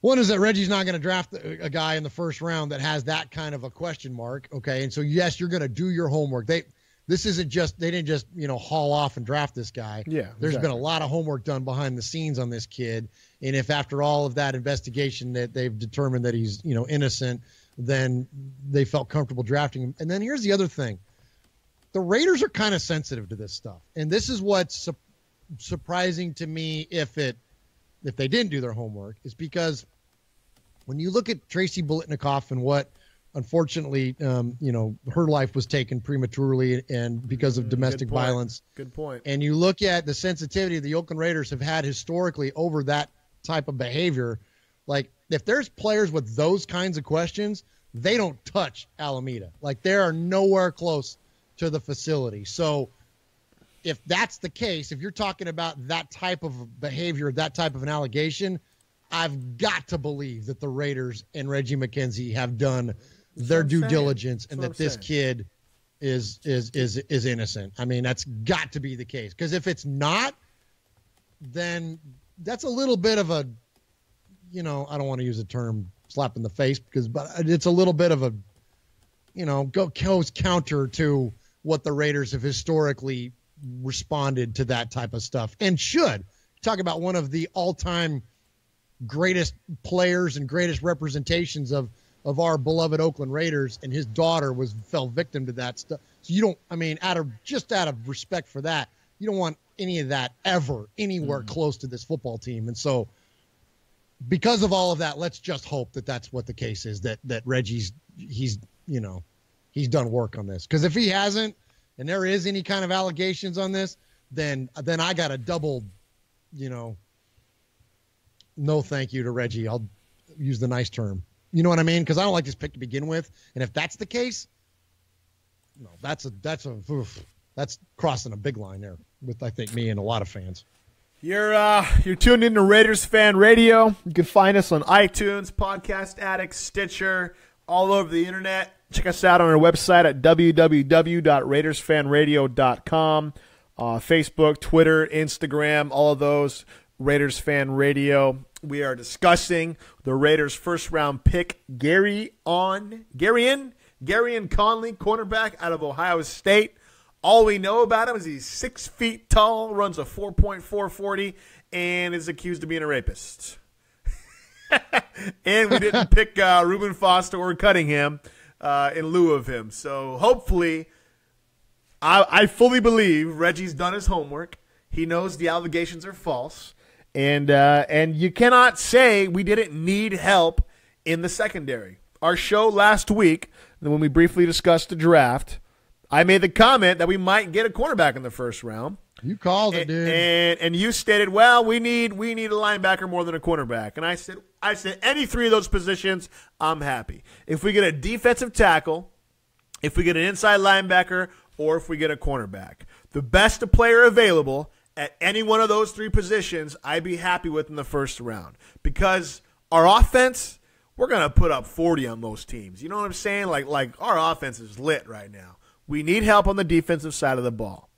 One is that Reggie's not going to draft a guy in the first round that has that kind of a question mark. Okay. And so, yes, you're going to do your homework. They didn't just, haul off and draft this guy. Yeah. There's been a lot of homework done behind the scenes on this kid. And if after all of that investigation that they've determined that he's, innocent, then they felt comfortable drafting him. And then here's the other thing. The Raiders are kind of sensitive to this stuff. And this is what's surprising to me if they didn't do their homework, is because when you look at Tracy Biletnikoff and what, unfortunately, her life was taken prematurely and because of domestic violence. Good point. And you look at the sensitivity the Oakland Raiders have had historically over that type of behavior. Like, if there's players with those kinds of questions, they don't touch Alameda. Like, they are nowhere close to the facility. So if that's the case, if you're talking about that type of behavior, that type of an allegation, I've got to believe that the Raiders and Reggie McKenzie have done their due diligence and that this kid is innocent. I mean, that's got to be the case. Because if it's not, then that's a little bit of a, I don't want to use the term slap in the face, but it's a little bit of a, goes counter to what the Raiders have historically responded to that type of stuff and should. Talk about one of the all-time greatest players and greatest representations of our beloved Oakland Raiders, and his daughter fell victim to that stuff. So out of respect for that, you don't want any of that ever anywhere close to this football team. And so because of all of that, let's just hope that that's what the case is, that Reggie's done work on this. Because if he hasn't, and there is any kind of allegations on this, then I got a double, no thank you to Reggie. I'll use the nice term. You know what I mean? Because I don't like this pick to begin with. And if that's the case, no, that's crossing a big line there with, I think, me and a lot of fans. You're tuned into Raiders Fan Radio. You can find us on iTunes, Podcast Addict, Stitcher, all over the internet. Check us out on our website at www.raidersfanradio.com. Facebook, Twitter, Instagram, all of those, Raiders Fan Radio. We are discussing the Raiders' first-round pick, Garyon Conley, cornerback out of Ohio State. All we know about him is he's 6 feet tall, runs a 4.440, and is accused of being a rapist. And we didn't pick Reuben Foster or Cunningham. in lieu of him. So hopefully, I fully believe Reggie's done his homework. He knows the allegations are false. And you cannot say we didn't need help in the secondary. Our show last week, when we briefly discussed the draft, I made the comment that we might get a cornerback in the first round. You called it, dude. And you stated, well, we need a linebacker more than a cornerback. And I said any three of those positions, I'm happy. If we get a defensive tackle, if we get an inside linebacker, or if we get a cornerback, the best player available at any one of those three positions, I'd be happy with in the first round. Because our offense, we're going to put up 40 on most teams. You know what I'm saying? Like our offense is lit right now. We need help on the defensive side of the ball.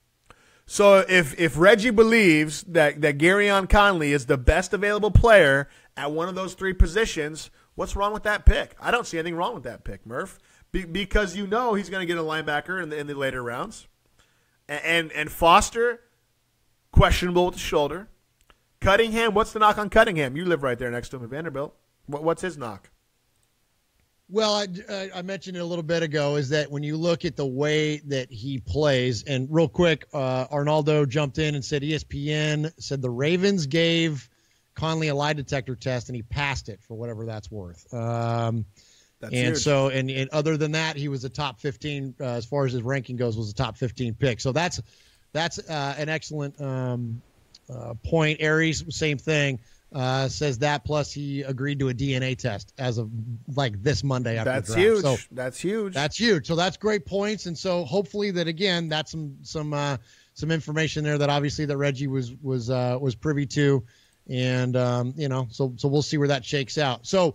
So if Reggie believes that Gareon Conley is the best available player at one of those three positions, what's wrong with that pick? I don't see anything wrong with that pick, Murph, because he's going to get a linebacker in the later rounds. And Foster, questionable with the shoulder. Cunningham, what's the knock on Cunningham? You live right there next to him at Vanderbilt. What's his knock? Well, I mentioned it a little bit ago, is that when you look at the way that he plays, and real quick, Arnaldo jumped in and said ESPN said the Ravens gave Conley a lie detector test and he passed it, for whatever that's worth. That's huge. So, and other than that, he was a top 15, as far as his ranking goes, was a top 15 pick. So that's an excellent point. Aries, same thing. Says that, plus he agreed to a DNA test as of like this Monday after that's the draft. huge. So that's huge. That's huge. So that's great points. And so hopefully that, again, that's some information there that obviously that Reggie was privy to. And so we'll see where that shakes out. So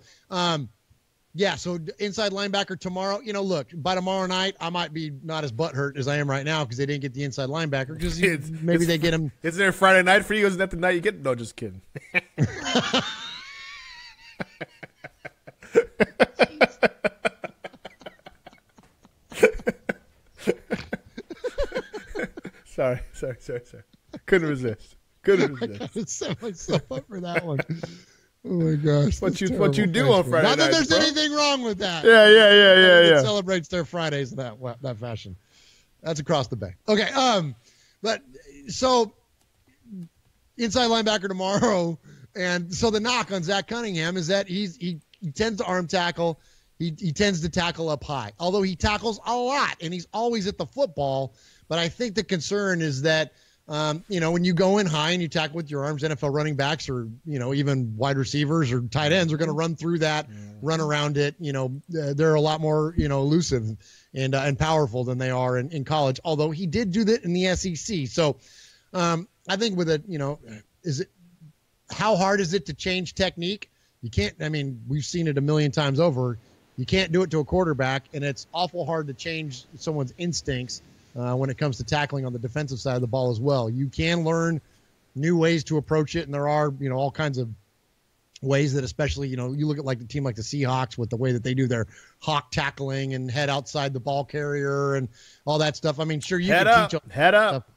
so inside linebacker tomorrow. Look, by tomorrow night I might be not as butthurt as I am right now because they didn't get the inside linebacker, because maybe they get him. Isn't there Friday night for you? Isn't that the night you get? No, just kidding. Sorry. Couldn't resist. I gotta set myself up for that one. Oh my gosh! What you do on Friday night? Not that there's anything wrong with that. Yeah. It celebrates their Fridays in that fashion. That's across the bay. Okay. But so inside linebacker tomorrow, and so the knock on Zach Cunningham is that he tends to arm tackle. He tends to tackle up high, although he tackles a lot and he's always at the football. But I think the concern is that, when you go in high and you tackle with your arms, NFL running backs or, even wide receivers or tight ends are going to run through that, run around it. They're a lot more, elusive and powerful than they are in college, although he did do that in the SEC. So I think with how hard is it to change technique? You can't, we've seen it a million times over. You can't do it to a quarterback, and it's awful hard to change someone's instincts when it comes to tackling on the defensive side of the ball as well. You can learn new ways to approach it, and there are, all kinds of ways that, especially, you look at like the team like the Seahawks with the way that they do their hawk tackling and head outside the ball carrier and all that stuff. Sure, you can teach head up.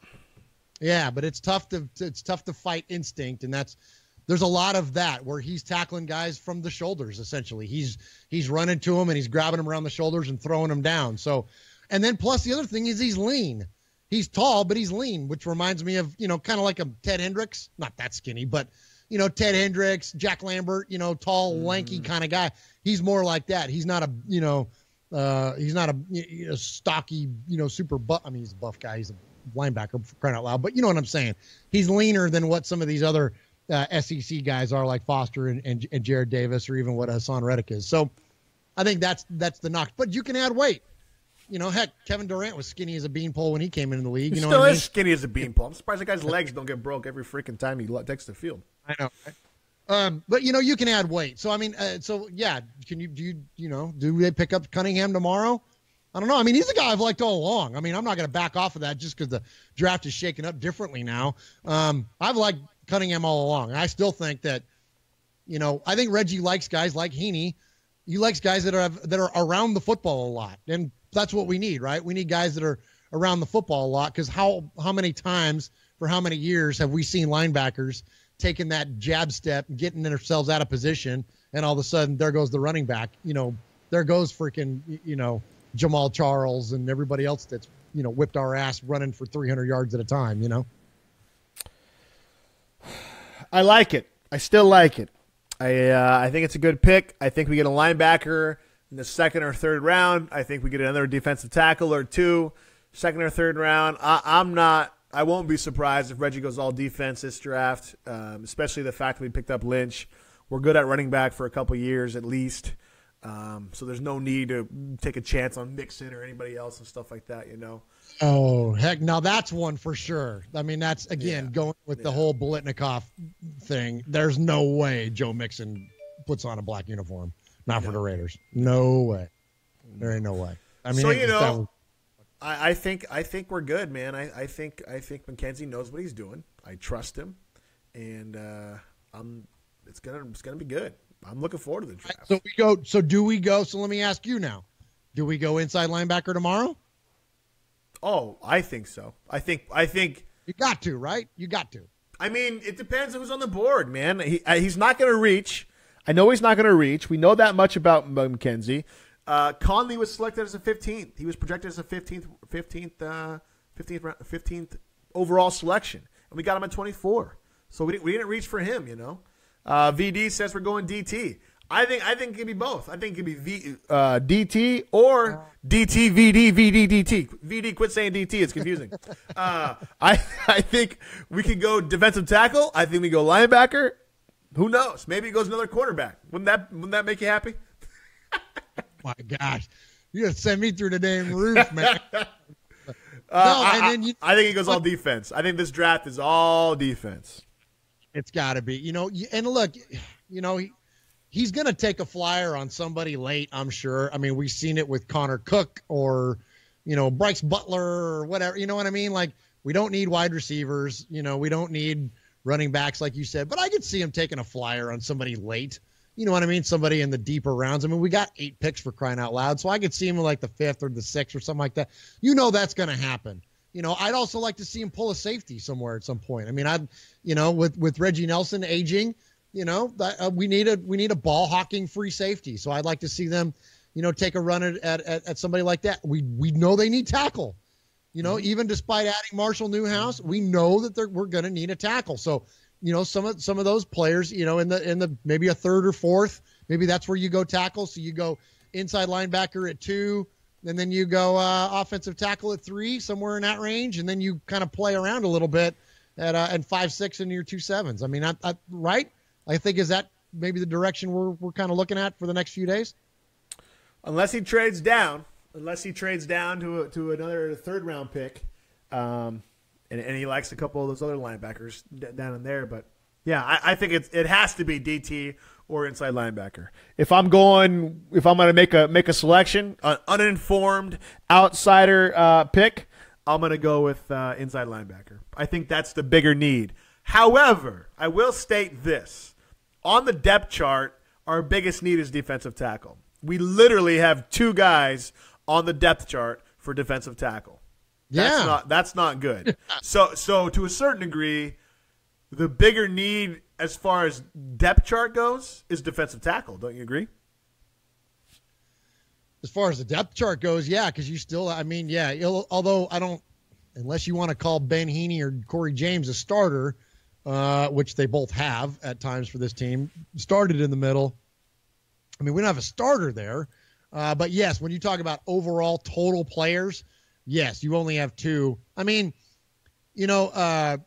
Yeah, but it's tough to fight instinct, and there's a lot of that where he's tackling guys from the shoulders. Essentially, he's running to them and he's grabbing them around the shoulders and throwing them down. So. And then plus the other thing is he's lean. He's tall, but he's lean, which reminds me of, kind of like a Ted Hendricks. Not that skinny, but, Ted Hendricks, Jack Lambert, tall, lanky kind of guy. He's more like that. He's not a stocky, super buff. He's a buff guy. He's a linebacker, for crying out loud. But you know what I'm saying? He's leaner than what some of these other SEC guys are, like Foster and Jared Davis, or even what Hassan Reddick is. So I think that's the knock. But you can add weight. Heck, Kevin Durant was skinny as a beanpole when he came into the league. He still is skinny as a beanpole. I'm surprised the guy's legs don't get broke every freaking time he takes the field. I know. But you can add weight. So can do they pick up Cunningham tomorrow? I don't know. He's a guy I've liked all along. I'm not going to back off of that just because the draft is shaken up differently now. I've liked Cunningham all along. And I still think that, I think Reggie likes guys like Heaney. He likes guys that are around the football a lot, and that's what we need, right? We need guys that are around the football a lot, because how many times for how many years have we seen linebackers taking that jab step and getting themselves out of position, and all of a sudden there goes the running back, there goes freaking, Jamal Charles and everybody else that's, whipped our ass running for 300 yards at a time, I like it. I still like it. I think it's a good pick. I think we get a linebacker in the second or third round. I think we get another defensive tackle or two, second or third round. I won't be surprised if Reggie goes all defense this draft, especially the fact that we picked up Lynch. We're good at running back for a couple years at least. So there's no need to take a chance on Mixon or anybody else and stuff like that, Oh, heck, now that's one for sure. I mean, that's, again, going with the whole Biletnikoff thing. There's no way Joe Mixon puts on a black uniform. Not for the Raiders. No way. There ain't no way. I mean, so, I think we're good, man. I think McKenzie knows what he's doing. I trust him, and it's gonna be good. I'm looking forward to the draft. So do we go? So let me ask you now. Do we go inside linebacker tomorrow? Oh, I think so. I think you got to, right? You got to. I mean, it depends on who's on the board, man. He's not going to reach. I know he's not going to reach. We know that much about McKenzie. Conley was selected as a 15th. He was projected as a 15th overall selection, and we got him at 24. So we didn't reach for him, VD says we're going DT. I think it could be both. I think it could be DT or DT, VD, VD, DT. VD, quit saying DT. It's confusing. I think we could go defensive tackle. I think we go linebacker. Who knows? Maybe it goes another quarterback. Wouldn't that make you happy? My gosh. You're going to send me through the damn roof, man. I think it goes all defense. I think this draft is all defense. It's got to be. And look, he's going to take a flyer on somebody late, I'm sure. I mean, we've seen it with Connor Cook or, Bryce Butler or whatever. You know what I mean? Like, we don't need wide receivers. We don't need running backs, like you said. But I could see him taking a flyer on somebody late. You know what I mean? Somebody in the deeper rounds. I mean, we got 8 picks for crying out loud. So I could see him in like the 5th or the 6th or something like that. That's going to happen. I'd also like to see him pull a safety somewhere at some point. I mean, with Reggie Nelson aging, we need a ball hawking free safety. So I'd like to see them, take a run at somebody like that. We know they need tackle. Even despite adding Marshall Newhouse, we know that we're going to need a tackle. So, some of those players, in the maybe a 3rd or 4th, maybe that's where you go tackle. So you go inside linebacker at 2, and then you go offensive tackle at 3, somewhere in that range, and then you kind of play around a little bit at 5, 6 into your 2 7s. I mean, right? I think is that maybe the direction we're kind of looking at for the next few days. Unless he trades down to another 3rd round pick, and he likes a couple of those other linebackers down in there. But yeah, I think it has to be DT or inside linebacker. If I'm going to make a selection, an uninformed outsider pick, I'm going to go with inside linebacker. I think that's the bigger need. However, I will state this. On the depth chart, our biggest need is defensive tackle. We literally have 2 guys on the depth chart for defensive tackle. That's not good. So to a certain degree, the bigger need as far as depth chart goes is defensive tackle. Don't you agree? As far as the depth chart goes, yeah, because you still, although I don't, unless you want to call Ben Heaney or Corey James a starter, which they both have at times for this team, started in the middle. I mean, we don't have a starter there. But yes, when you talk about overall total players, yes, you only have 2. I mean, you got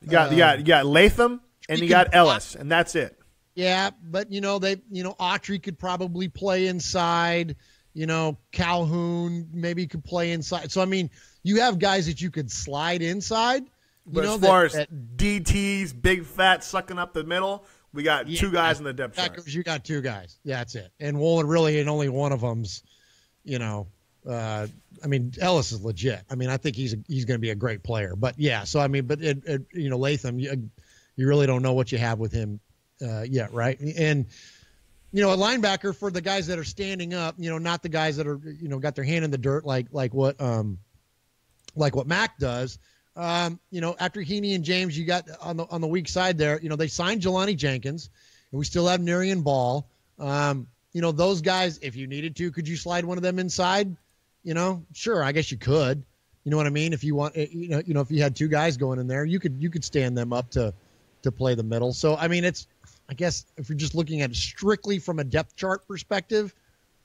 Latham and you got Ellis, and that's it. Yeah, but Autry could probably play inside. Calhoun maybe could play inside. So I mean, you have guys that you could slide inside. But as far as DTs, big fat sucking up the middle, we got 2 guys in the depth chart. You got 2 guys. Yeah, that's it. And only one of them's, I mean, Ellis is legit. I mean, I think he's going to be a great player. But yeah, so I mean, but Latham, you really don't know what you have with him yet, right? And a linebacker for the guys that are standing up, not the guys that are got their hand in the dirt like what Mac does. After Heaney and James, you got on the weak side there, they signed Jelani Jenkins, and we still have Narian Ball. those guys, if you needed to, could you slide one of them inside? Sure, I guess you could. You know what I mean? If you want, if you had two guys going in there, you could stand them up to play the middle. So, I mean, I guess if you're just looking at it strictly from a depth chart perspective,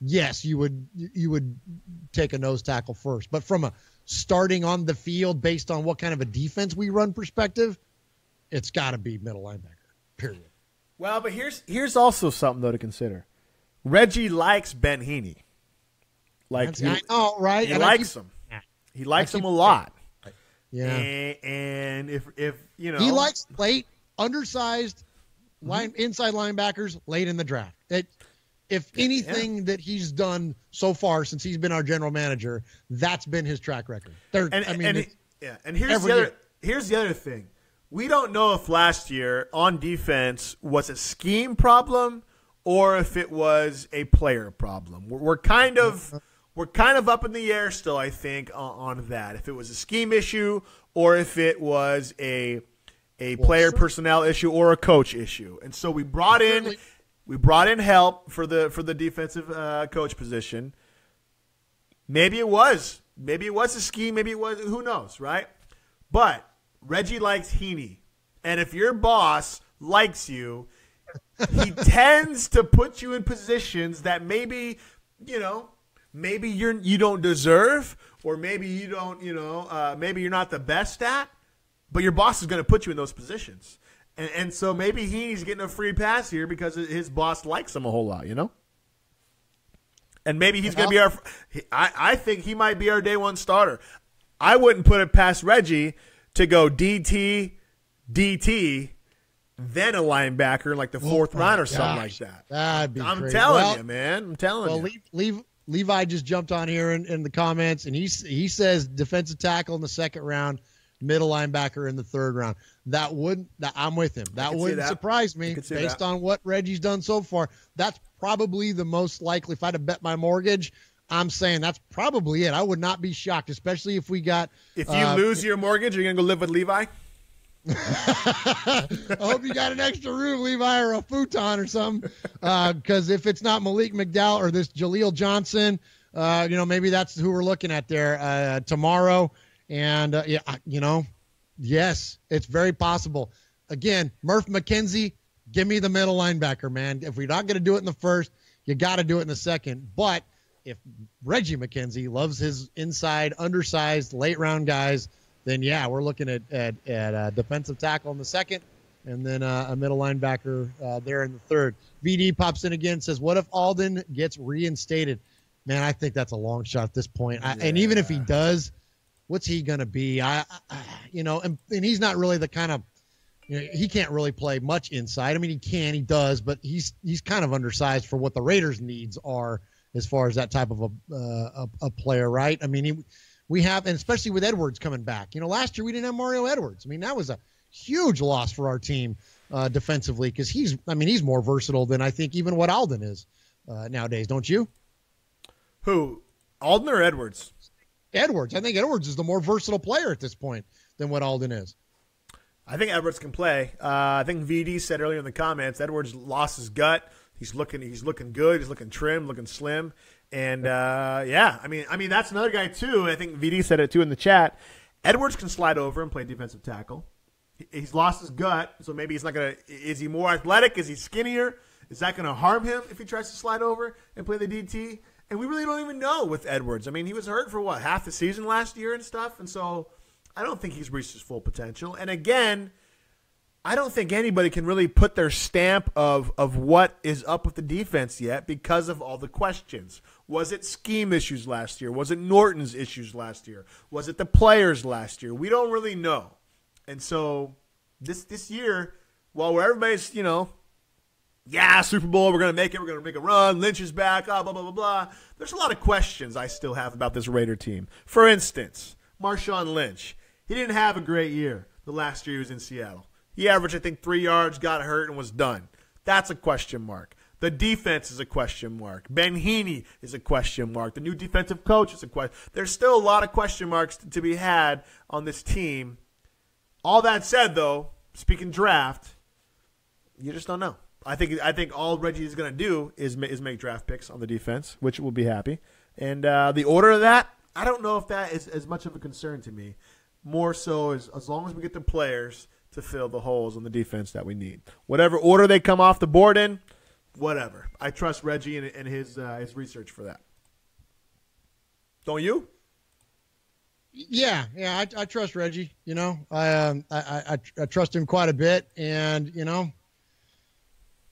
yes, you would take a nose tackle first. But from a starting on the field based on what kind of a defense we run perspective, it's got to be middle linebacker, period. Well, but here's also something, though, to consider. Reggie likes Ben Heaney. Right? He likes him. He likes him a lot. Yeah. And if he likes late, undersized inside linebackers late in the draft. If anything that he's done so far since he's been our general manager, that's been his track record. And here's the other thing. We don't know if last year on defense was a scheme problem or if it was a player problem. We're kind of up in the air still, I think, on that. If it was a scheme issue or if it was a player personnel issue or a coach issue. And so we brought in help for the defensive coach position. Maybe it was a scheme, maybe it was, who knows, right? But Reggie likes Heaney. And if your boss likes you, he tends to put you in positions that maybe you don't deserve, or maybe you don't, maybe you're not the best at, but your boss is going to put you in those positions. And so maybe he's getting a free pass here because his boss likes him a whole lot, And maybe he's going to be I think he might be our day one starter. I wouldn't put it past Reggie to go DT, then a linebacker in like the fourth round or something like that. That'd be I'm crazy. telling you, man. I'm telling you. Levi just jumped on here in the comments, and he says defensive tackle in the second round, middle linebacker in the third round. I'm with him. That wouldn't surprise me based on what Reggie's done so far. That's probably the most likely. If I had to bet my mortgage, I'm saying that's probably it. I would not be shocked, especially if we got. If you lose your mortgage, you're going to go live with Levi? I hope you got an extra room, Levi, or a futon or something. Because if it's not Malik McDowell or this Jaleel Johnson, maybe that's who we're looking at there tomorrow. And, yes, it's very possible. Again, Murph McKenzie, give me the middle linebacker, man. If we're not going to do it in the first, you got to do it in the second. But if Reggie McKenzie loves his inside, undersized, late-round guys, then, yeah, we're looking at a defensive tackle in the second and then a middle linebacker there in the third. VD pops in again, says, what if Alden gets reinstated? Man, I think that's a long shot at this point. And even if he does, what's he going to be? And he's not really the kind of he can't really play much inside. I mean, he does, but he's kind of undersized for what the Raiders' needs are as far as that type of a player, right? I mean, we have, and especially with Edwards coming back. Last year we didn't have Mario Edwards. I mean, that was a huge loss for our team defensively because he's more versatile than I think even what Alden is nowadays. Don't you? Who, Alden or Edwards? Edwards. I think Edwards is the more versatile player at this point than what Alden is. I think Edwards can play. I think VD said earlier in the comments, Edwards lost his gut. He's looking good. He's looking trim, looking slim. And, I mean, that's another guy, too. I think VD said it, too, in the chat. Edwards can slide over and play defensive tackle. He's lost his gut, so maybe he's not going to – is he more athletic? Is he skinnier? Is that going to harm him if he tries to slide over and play the DT? And we really don't even know with Edwards. I mean, he was hurt for, half the season last year and stuff. And so I don't think he's reached his full potential. And, again – I don't think anybody can really put their stamp of what is up with the defense yet because of all the questions. Was it scheme issues last year? Was it Norton's issues last year? Was it the players last year? We don't really know. And so this year, while everybody's, Super Bowl, we're going to make it, we're going to make a run, Lynch is back, blah, blah, blah, blah. There's a lot of questions I still have about this Raider team. For instance, Marshawn Lynch. He didn't have a great year the last year he was in Seattle. He averaged, I think, 3 yards, got hurt, and was done. That's a question mark. The defense is a question mark. Ben Heaney is a question mark. The new defensive coach is a question. There's still a lot of question marks to be had on this team. All that said, though, speaking draft, you just don't know. I think all Reggie is going to do is make draft picks on the defense, which will be happy. And the order of that, I don't know if that is as much of a concern to me. More so as long as we get the players to fill the holes on the defense that we need. Whatever order they come off the board in, whatever. I trust Reggie and his research for that. Don't you? Yeah, I trust Reggie. You know, I trust him quite a bit, and you know,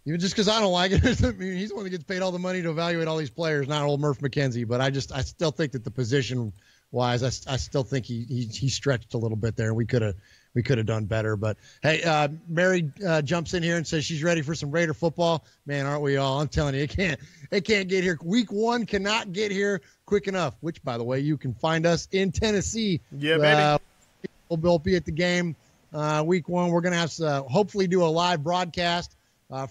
even just because I don't like it, I mean, he's the one that gets paid all the money to evaluate all these players, not old Murph McKenzie. But I still think that the position wise, I still think he stretched a little bit there. We could have done better. But hey, Mary jumps in here and says she's ready for some Raider football. Man, aren't we all? I'm telling you, it can't get here. Week 1 cannot get here quick enough. Which, by the way, you can find us in Tennessee. Yeah, baby. We'll be at the game week 1. We're gonna have to hopefully do a live broadcast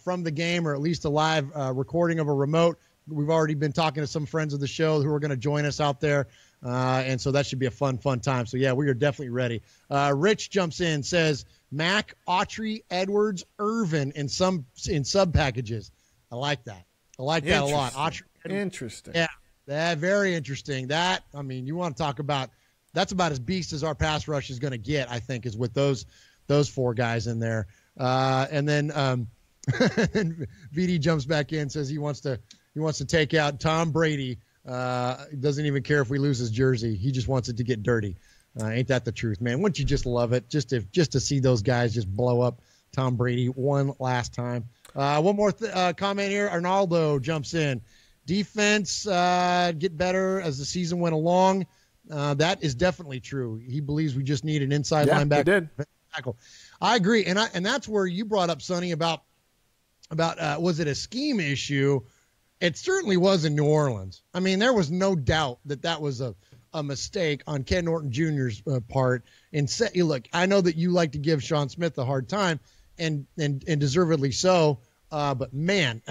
from the game, or at least a live recording of a remote. We've already been talking to some friends of the show who are going to join us out there. And so that should be a fun time. So, yeah, we are definitely ready. Rich jumps in, says, Mac, Autry, Edwards, Irvin in sub packages. I like that. I like that a lot. Autry, Interesting. Yeah, that very interesting. That, I mean, you want to talk about – that's about as beast as our pass rush is going to get, I think, is with those 4 guys in there. And then VD jumps back in, says he wants to take out Tom Brady. Doesn't even care if we lose his jersey. He just wants it to get dirty. Ain't that the truth, man? Wouldn't you just love it just to see those guys just blow up Tom Brady one last time? One more comment here. Arnaldo jumps in. Defense get better as the season went along. That is definitely true. He believes we just need an inside linebacker. He did. Tackle. I agree, and that's where you brought up, Sonny, about was it a scheme issue? It certainly was in New Orleans. I mean, there was no doubt that was a mistake on Ken Norton Jr.'s part. And look, I know that you like to give Sean Smith a hard time, and deservedly so. But man,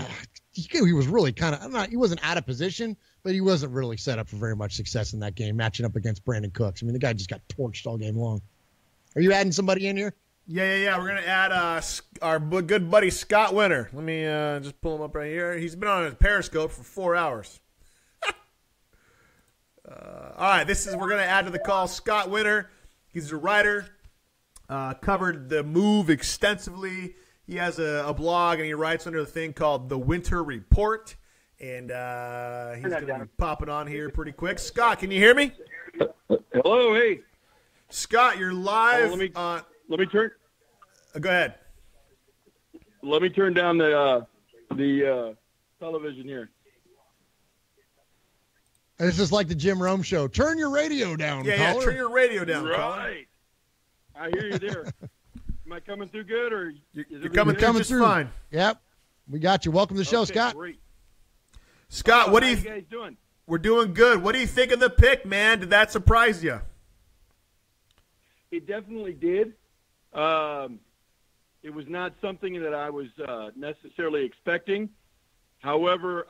he was really kind of he wasn't out of position, but he wasn't really set up for very much success in that game, matching up against Brandon Cooks. I mean, the guy just got torched all game long. Are you adding somebody in here? Yeah. We're going to add our good buddy Scott Winter. Let me just pull him up right here. He's been on his Periscope for 4 hours. All right, we're going to add to the call Scott Winter. He's a writer, covered the move extensively. He has a blog, and he writes under the thing called The Winter Report. And he's going to be popping on here pretty quick. Scott, can you hear me? Hello, hey. Scott, you're live. Let me turn. Go ahead. Let me turn down the television here. This is like the Jim Rome show. Turn your radio down, caller. Yeah, turn your radio down, right. caller. I hear you there. Am I coming through good, or you're coming through fine? Yep, we got you. Welcome to the show, Scott. Great. Scott, what are you guys doing? We're doing good. What do you think of the pick, man? Did that surprise you? It definitely did. It was not something that I was necessarily expecting. However,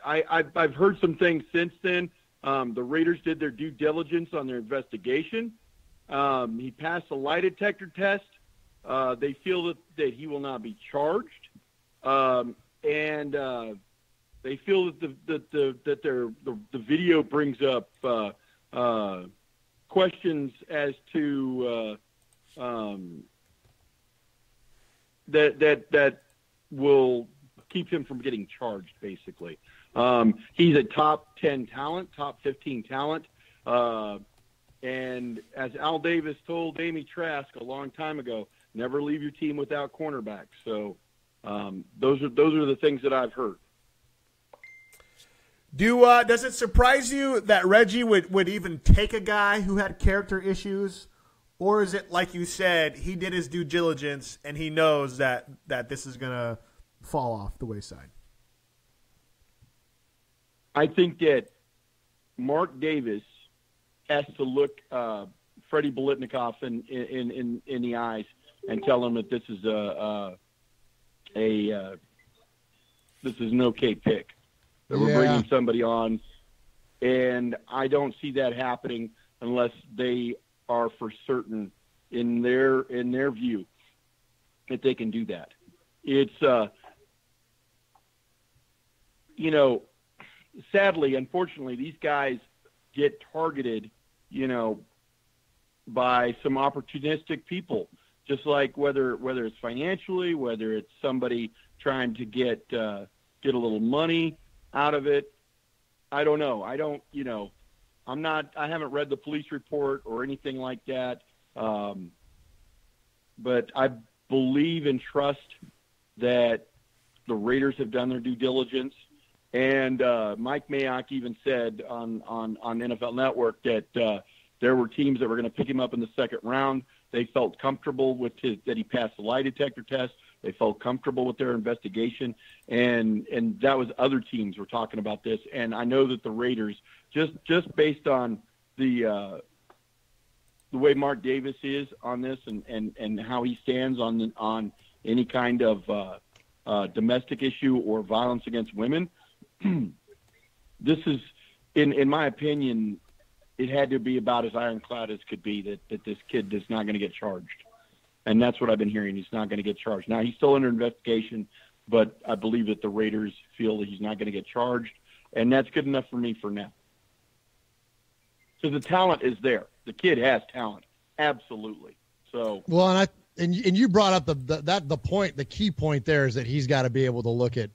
I've heard some things since then. The Raiders did their due diligence on their investigation. He passed a lie detector test. They feel that he will not be charged, and they feel that the video brings up questions as to that will keep him from getting charged, basically. He's a top 10 talent, top 15 talent. And as Al Davis told Amy Trask a long time ago, never leave your team without cornerbacks. So those are the things that I've heard. Does it surprise you that Reggie would even take a guy who had character issues? Or is it, like you said, he did his due diligence and he knows that this is going to fall off the wayside? I think that Mark Davis has to look Freddie Biletnikoff in the eyes and tell him that this is this is an okay pick. That we're bringing somebody on, and I don't see that happening unless they are for certain in their view that they can do that. It's, sadly, unfortunately, these guys get targeted, by some opportunistic people, just like whether it's financially, whether it's somebody trying to get a little money out of it. I don't know. I haven't read the police report or anything like that. But I believe and trust that the Raiders have done their due diligence. And Mike Mayock even said on NFL Network that there were teams that were going to pick him up in the second round. They felt comfortable with that he passed the lie detector test. They felt comfortable with their investigation, and that was other teams were talking about this. And I know that the Raiders, just based on the way Mark Davis is on this and how he stands on any kind of domestic issue or violence against women, this is, in my opinion, it had to be about as ironclad as could be that this kid is not going to get charged. And that's what I've been hearing. He's not going to get charged. Now, he's still under investigation, but I believe that the Raiders feel that he's not going to get charged, and that's good enough for me for now. So the talent is there. The kid has talent, absolutely. So well, and you brought up the key point there is that he's got to be able to look at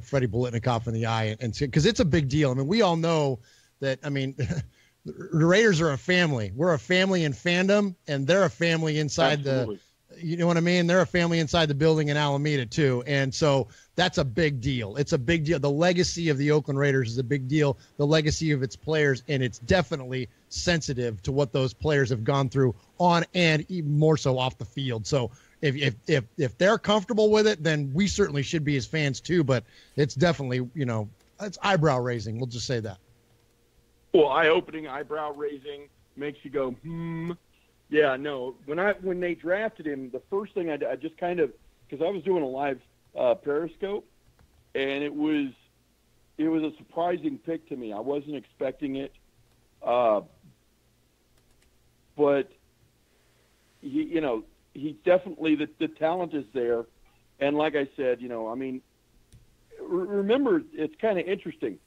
Freddie Biletnikoff in the eye and see, because it's a big deal. I mean, we all know that. I mean, the Raiders are a family. We're a family in fandom, and they're a family inside absolutely. You know what I mean? They're a family inside the building in Alameda too. And so that's a big deal. It's a big deal. The legacy of the Oakland Raiders is a big deal. The legacy of its players, and it's definitely sensitive to what those players have gone through on and even more so off the field. So if they're comfortable with it, then we certainly should be as fans too, but it's definitely, it's eyebrow raising. We'll just say that. Well, eye-opening, eyebrow-raising, makes you go, Yeah, no. When they drafted him, the first thing I just kind of, because I was doing a live Periscope, and it was a surprising pick to me. I wasn't expecting it, but he definitely the talent is there, and like I said, remember, it's kind of interesting.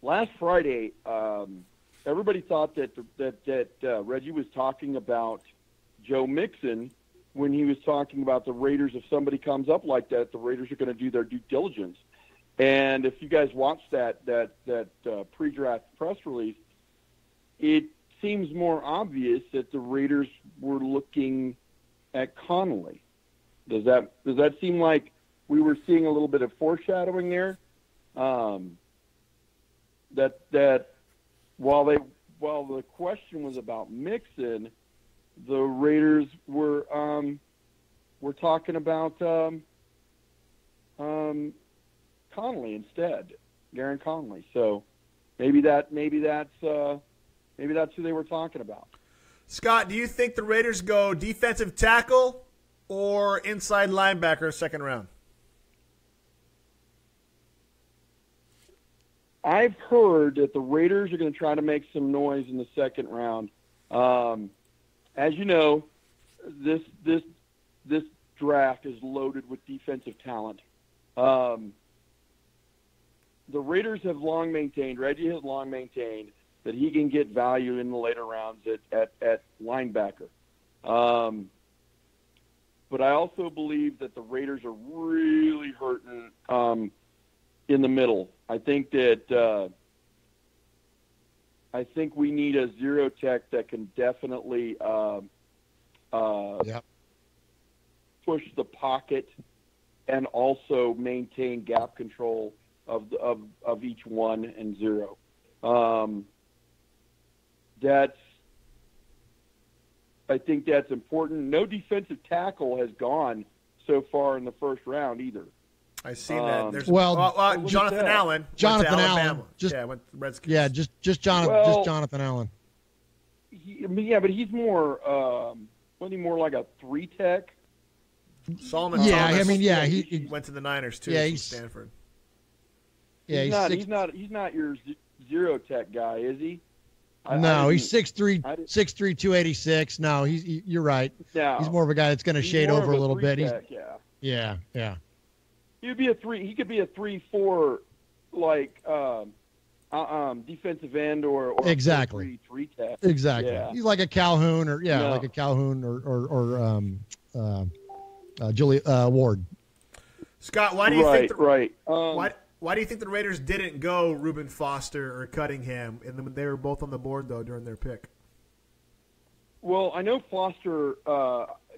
Last Friday, everybody thought that Reggie was talking about Joe Mixon when he was talking about the Raiders. If somebody comes up like that, the Raiders are going to do their due diligence. And if you guys watched that pre-draft press release, it seems more obvious that the Raiders were looking at Connolly. Does that seem like we were seeing a little bit of foreshadowing there? That while the question was about Mixon, the Raiders were talking about Connolly instead, Garen Connolly. So maybe that's who they were talking about. Scott, do you think the Raiders go defensive tackle or inside linebacker second round? I've heard that the Raiders are going to try to make some noise in the second round. As you know, this draft is loaded with defensive talent. The Raiders have long maintained, Reggie has long maintained, that he can get value in the later rounds at linebacker. But I also believe that the Raiders are really hurting in the middle. I think that we need a zero tech that can definitely push the pocket and also maintain gap control of each one and zero. I think that's important. No defensive tackle has gone so far in the first round either. I seen that. There's Jonathan Allen. Jonathan went to Allen. Alabama. Went to Redskins. Yeah, just Jonathan Allen. But he's more. Wasn't he more like a 3-tech? Solomon. Yeah, Thomas, I mean, he went to the Niners too. Yeah, from he's Stanford. Yeah, he's not your zero tech guy, is he? No, he's 6'3", 286. No, you're right. No, he's more of a guy that's going to shade over a little bit. Yeah. He could be a 3-4, like defensive end or exactly 3 tech. Exactly. Yeah. He's like a Calhoun like a Calhoun or Julia Ward. Scott, why do you think why do you think the Raiders didn't go Reuben Foster or Cunningham, and they were both on the board though during their pick? Well, I know Foster.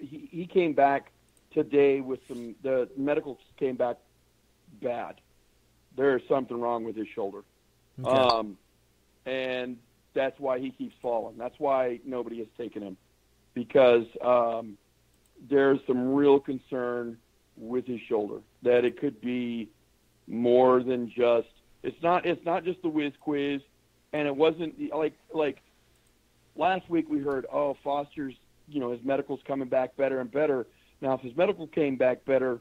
He came back today with the medicals came back bad. There's something wrong with his shoulder. Okay. And that's why he keeps falling. That's why nobody has taken him, because there's some real concern with his shoulder that it could be more than just. It's not just the whiz quiz, and it wasn't like last week we heard, oh, Foster's, his medical's coming back better and better. Now, if his medical came back better,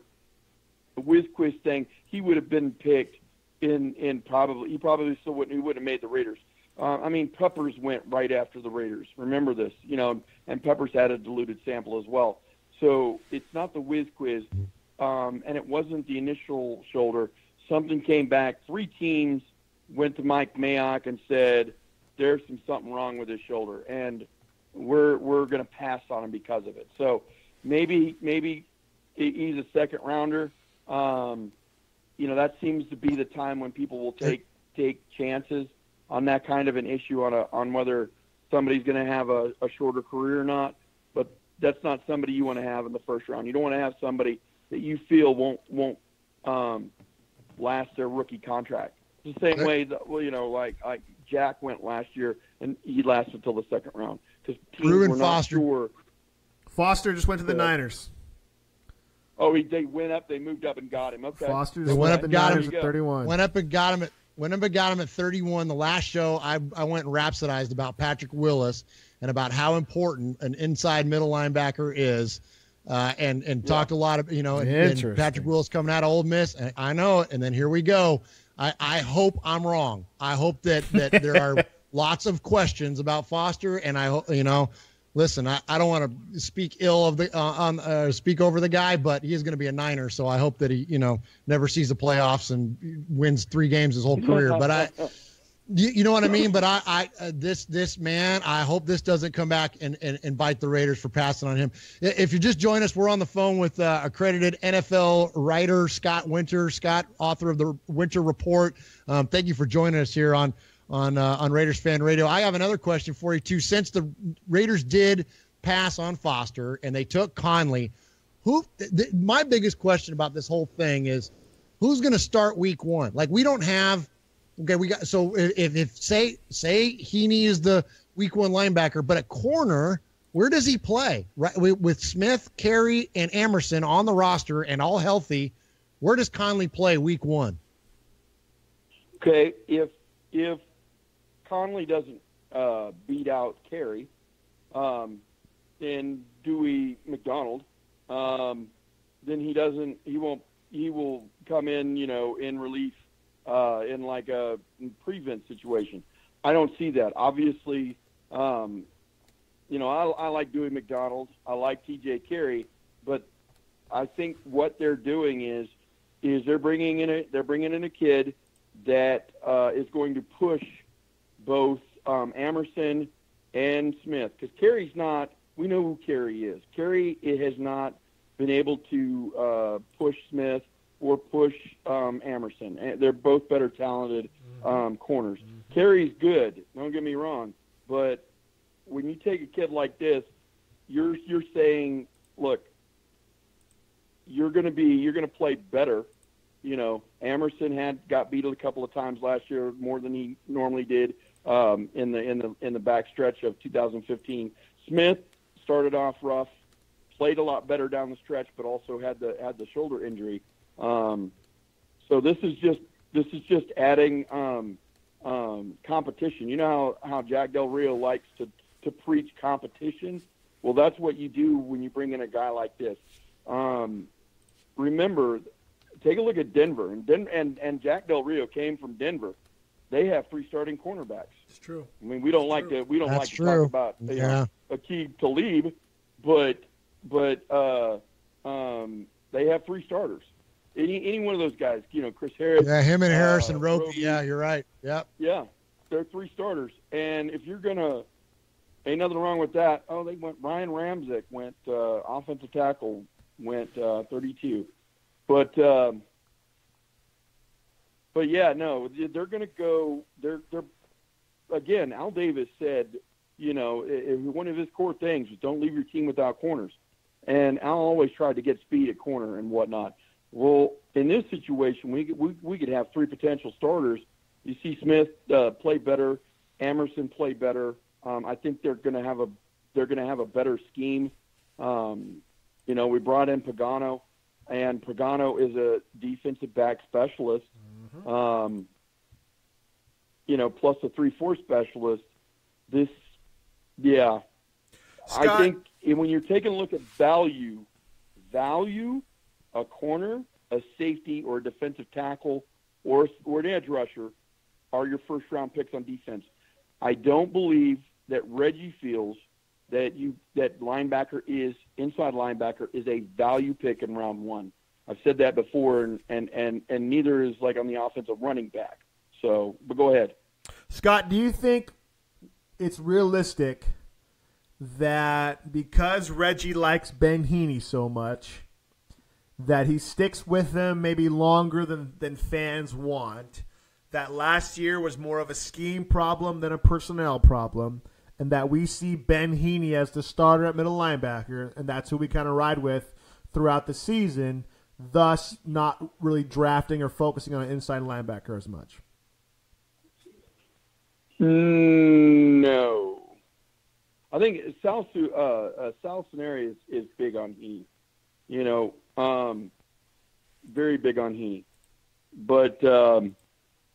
the whiz quiz thing, he would have been picked he probably still wouldn't have made the Raiders. Peppers went right after the Raiders. Remember this, and Peppers had a diluted sample as well. So it's not the whiz quiz, and it wasn't the initial shoulder. Something came back. 3 teams went to Mike Mayock and said, there's something wrong with his shoulder, and we're going to pass on him because of it. So maybe he's a second rounder. That seems to be the time when people will take chances on that kind of an issue on whether somebody's going to have a shorter career or not. But that's not somebody you want to have in the first round. You don't want to have somebody that you feel won't last their rookie contract. It's the same way that, like Jack went last year and he lasted until the second round because teams were not sure. Foster just went to the Niners. Oh, they went up. They moved up and got him. Okay. Foster just went up and got him at 31. Went up and got him at 31. The last show, I went and rhapsodized about Patrick Willis and about how important an inside middle linebacker is, and talked a lot of and Patrick Willis coming out of Ole Miss. And I know it. And then here we go. I hope I'm wrong. I hope that there are lots of questions about Foster, and I hope Listen, I don't want to speak ill of speak over the guy, but he is going to be a Niner, so I hope that he, never sees the playoffs and wins 3 games his whole career. But you know what I mean? But this man, I hope this doesn't come back and bite the Raiders for passing on him. If you just join us, we're on the phone with accredited NFL writer Scott Winter. Scott, author of the Winter Report. Thank you for joining us here on Raiders Fan Radio. I have another question for you too. Since the Raiders did pass on Foster and they took Conley, my biggest question about this whole thing is who's going to start week 1? Like we don't have. Okay, so if say Heaney is the week 1 linebacker, but at corner, where does he play? Right, with Smith, Carey, and Emerson on the roster and all healthy, where does Conley play week 1? Okay, if Conley doesn't beat out Carey, and Dewey McDonald, then he will come in, in relief, in like a prevent situation. I don't see that. Obviously, I like Dewey McDonald. I like TJ Carey, but I think what they're doing is they're bringing in a kid that is going to push both Emerson and Smith, because Carey's not. We know who Carey is. Carey has not been able to push Smith or push Emerson. They're both better talented corners. Carey's good. Don't get me wrong, but when you take a kid like this, you're saying, look, you're going to play better. Emerson got beat a couple of times last year, more than he normally did in the back stretch of 2015. Smith started off rough, played a lot better down the stretch, but also had the shoulder injury. So this is just adding competition. You know how Jack Del Rio likes to preach competition. Well, that's what you do when you bring in a guy like this. Remember, take a look at Denver, and Jack Del Rio came from Denver. they have 3 starting cornerbacks. It's true. I mean, we don't like to talk about Aqib Talib, but they have 3 starters. Any one of those guys, Chris Harris. Yeah, him and Harris and Roby. Yeah, you're right. Yep. Yeah, they're 3 starters. And if you're gonna, ain't nothing wrong with that. Oh, they went. Ryan Ramczyk went offensive tackle, went 32. But yeah, no, they're gonna go. They're again. Al Davis said, one of his core things was don't leave your team without corners. And Al always tried to get speed at corner and whatnot. Well, in this situation, we could have 3 potential starters. You see Smith play better, Emerson play better. I think they're going to have a better scheme. We brought in Pagano, and Pagano is a defensive back specialist. Mm-hmm. Plus a 3-4 specialist. Scott, I think when you're taking a look at value, a corner, a safety, or a defensive tackle, or an edge rusher are your first-round picks on defense. I don't believe that Reggie feels that inside linebacker is a value pick in round 1. I've said that before, and neither is like on the offensive running back. So, but go ahead. Scott, do you think it's realistic that because Reggie likes Ben Heaney so much, that he sticks with them maybe longer than fans want, that last year was more of a scheme problem than a personnel problem, and that we see Ben Heaney as the starter at middle linebacker, and that's who we kind of ride with throughout the season, thus not really drafting or focusing on an inside linebacker as much? No. I think Sal Scenari is big on Heaney. Very big on Heaney. But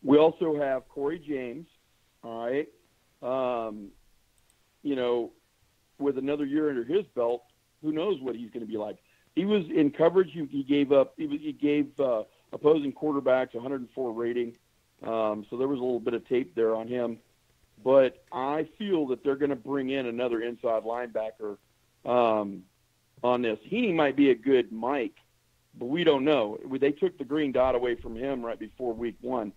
we also have Corey James, all right? With another year under his belt, who knows what he's going to be like. He was in coverage. He gave opposing quarterbacks 104 rating. So there was a little bit of tape there on him. But I feel that they're going to bring in another inside linebacker on this. Heaney might be a good Mike, but we don't know. They took the green dot away from him right before week 1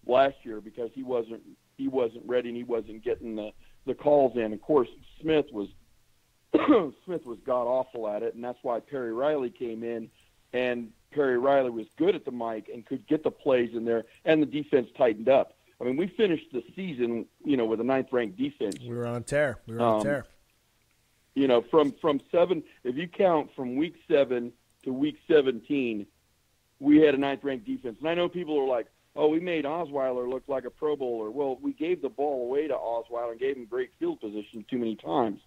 last year because he wasn't ready and he wasn't getting the calls in. Of course, Smith was god awful at it, and that's why Perry Riley came in, and Perry Riley was good at the mic and could get the plays in there, and the defense tightened up. I mean, we finished the season, with a 9th-ranked defense. We were on tear. From 7, if you count from week 7 to week 17, we had a 9th-ranked defense. And I know people are like, oh, we made Osweiler look like a Pro Bowler. Well, we gave the ball away to Osweiler and gave him great field position too many times.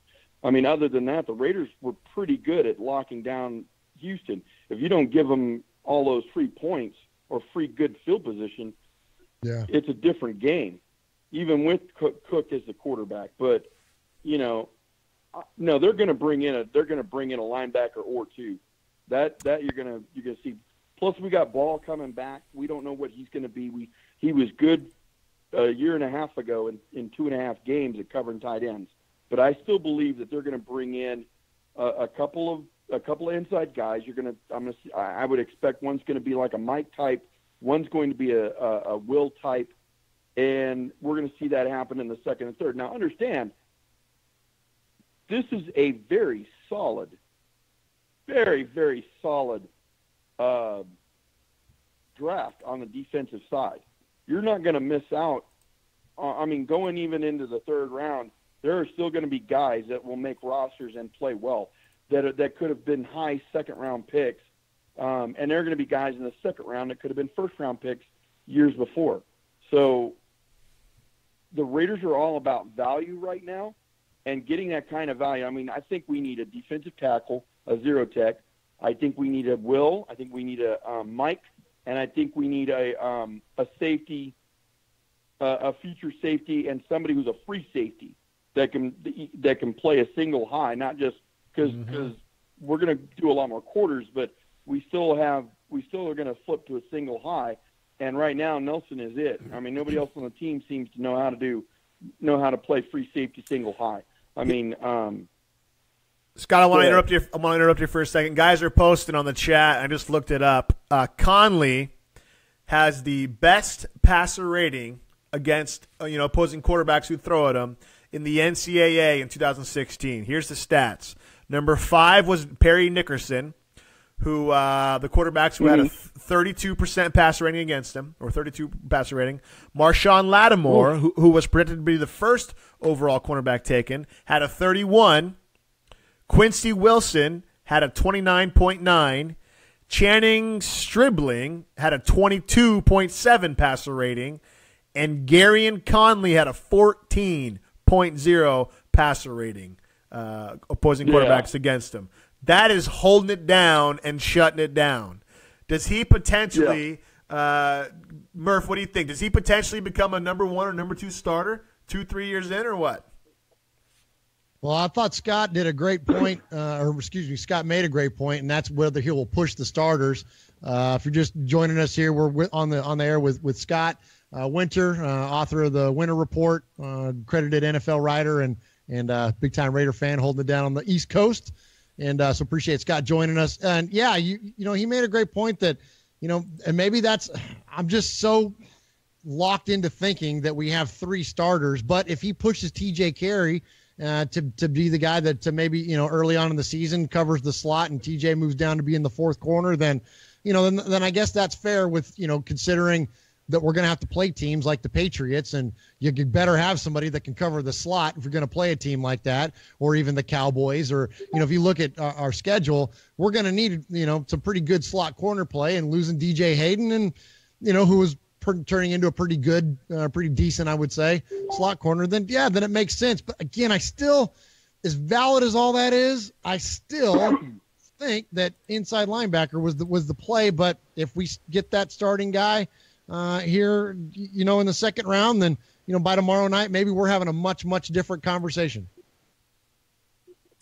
I mean, other than that, the Raiders were pretty good at locking down Houston. If you don't give them all those free points or free good field position, it's a different game, even with Cook as the quarterback. But no, they're going to bring in a linebacker or 2. That you're going to see. Plus, we got Ball coming back. We don't know what he's going to be. He was good a year and a half ago in 2.5 games at covering tight ends. But I still believe that they're going to bring in a couple of inside guys. I would expect one's going to be like a Mike type. One's going to be a Will type, and we're going to see that happen in the second and third. Now, understand, this is a very solid, very, very solid draft on the defensive side. You're not going to miss out. Going even into the 3rd round, there are still going to be guys that will make rosters and play well that could have been high 2nd-round picks. And there are going to be guys in the 2nd round that could have been 1st-round picks years before. So the Raiders are all about value right now and getting that kind of value. I think we need a defensive tackle, a zero tech. I think we need a Will. I think we need a Mike. And I think we need a safety, a future safety, and somebody who's a free safety that can play a single high, not just because we're going to do a lot more quarters, but we still are going to flip to a single high. And right now, Nelson is it. I mean, nobody else on the team seems to know how to play free safety single high. I mean, Scott, I want to interrupt you. I want to interrupt you for a second. Guys are posting on the chat. I just looked it up. Conley has the best passer rating against opposing quarterbacks who throw at him in the NCAA in 2016. Here's the stats. Number 5 was Perry Nickerson, who the quarterbacks who had a 32% passer rating against him, or 32 passer rating. Marshawn Lattimore, who was predicted to be the first overall cornerback taken, had a 31. Quincy Wilson had a 29.9. Channing Stribling had a 22.7 passer rating. And Garyon Conley had a 14.0 passer rating, opposing quarterbacks against him. That is holding it down and shutting it down. Does he potentially, Murph, what do you think? Does he potentially become a number 1 or number 2 starter 2-3 years in, or what? Well, I thought Scott did a great point, Scott made a great point, and that's whether he will push the starters. If you're just joining us here, we're on the air with Scott Winter, author of the Winter Report, credited NFL writer and big-time Raider fan, holding it down on the East Coast. And so appreciate Scott joining us. And, yeah, he made a great point that, and maybe I'm just so locked into thinking that we have 3 starters. But if he pushes T.J. Carey to be the guy that to maybe, early on in the season covers the slot and TJ moves down to be in the 4th corner, then I guess that's fair with, considering that we're going to have to play teams like the Patriots, and you better have somebody that can cover the slot if you're going to play a team like that, or even the Cowboys, or, if you look at our schedule, we're going to need, some pretty good slot corner play, and losing DJ Hayden and, who was turning into a pretty good, pretty decent, I would say, slot corner, then it makes sense. But again, I still, as valid as all that is, I still think that inside linebacker was the play. But if we get that starting guy here, in the 2nd round, then, by tomorrow night, maybe we're having a much, much different conversation.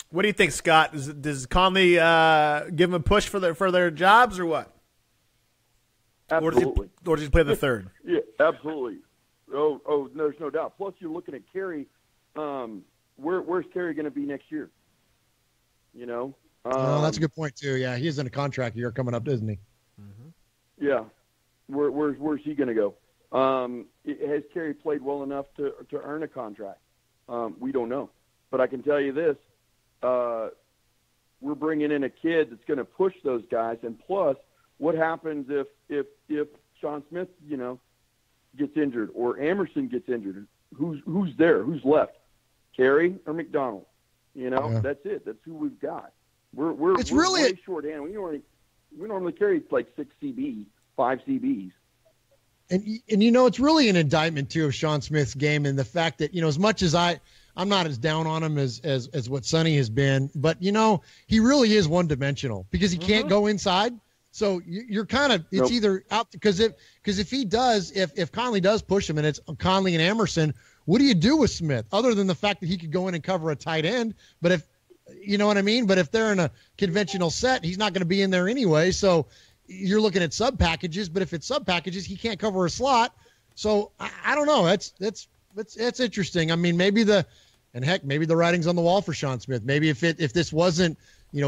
What do you think, Scott? Does Conley give him a push for their jobs, or what? Absolutely. Or does he play the 3rd? Yeah, absolutely. Oh, there's no doubt. Plus, you're looking at Carey. Where's Carey going to be next year? That's a good point too. Yeah, he's in a contract year coming up, isn't he? Mm-hmm. Yeah. Where's he going to go? Has Carey played well enough to earn a contract? We don't know. But I can tell you this: we're bringing in a kid that's going to push those guys, and plus, what happens if Sean Smith, gets injured, or Emerson gets injured? Who's there? Who's left? Carey or McDonald? That's it. That's who we've got. We're really way shorthanded. We normally carry like 6 CBs, 5 CBs. And it's really an indictment too of Sean Smith's game, and the fact that as much as I'm not as down on him as what Sonny has been, but he really is one-dimensional because he can't go inside. So you're kind of, it's either out, because if he does, if Conley does push him and it's Conley and Emerson, what do you do with Smith other than the fact that he could go in and cover a tight end? But if, you know what I mean? But if they're in a conventional set, he's not going to be in there anyway. So you're looking at sub packages, but if it's sub packages, he can't cover a slot. So I don't know. That's interesting. I mean, maybe the writing's on the wall for Sean Smith. Maybe if this wasn't,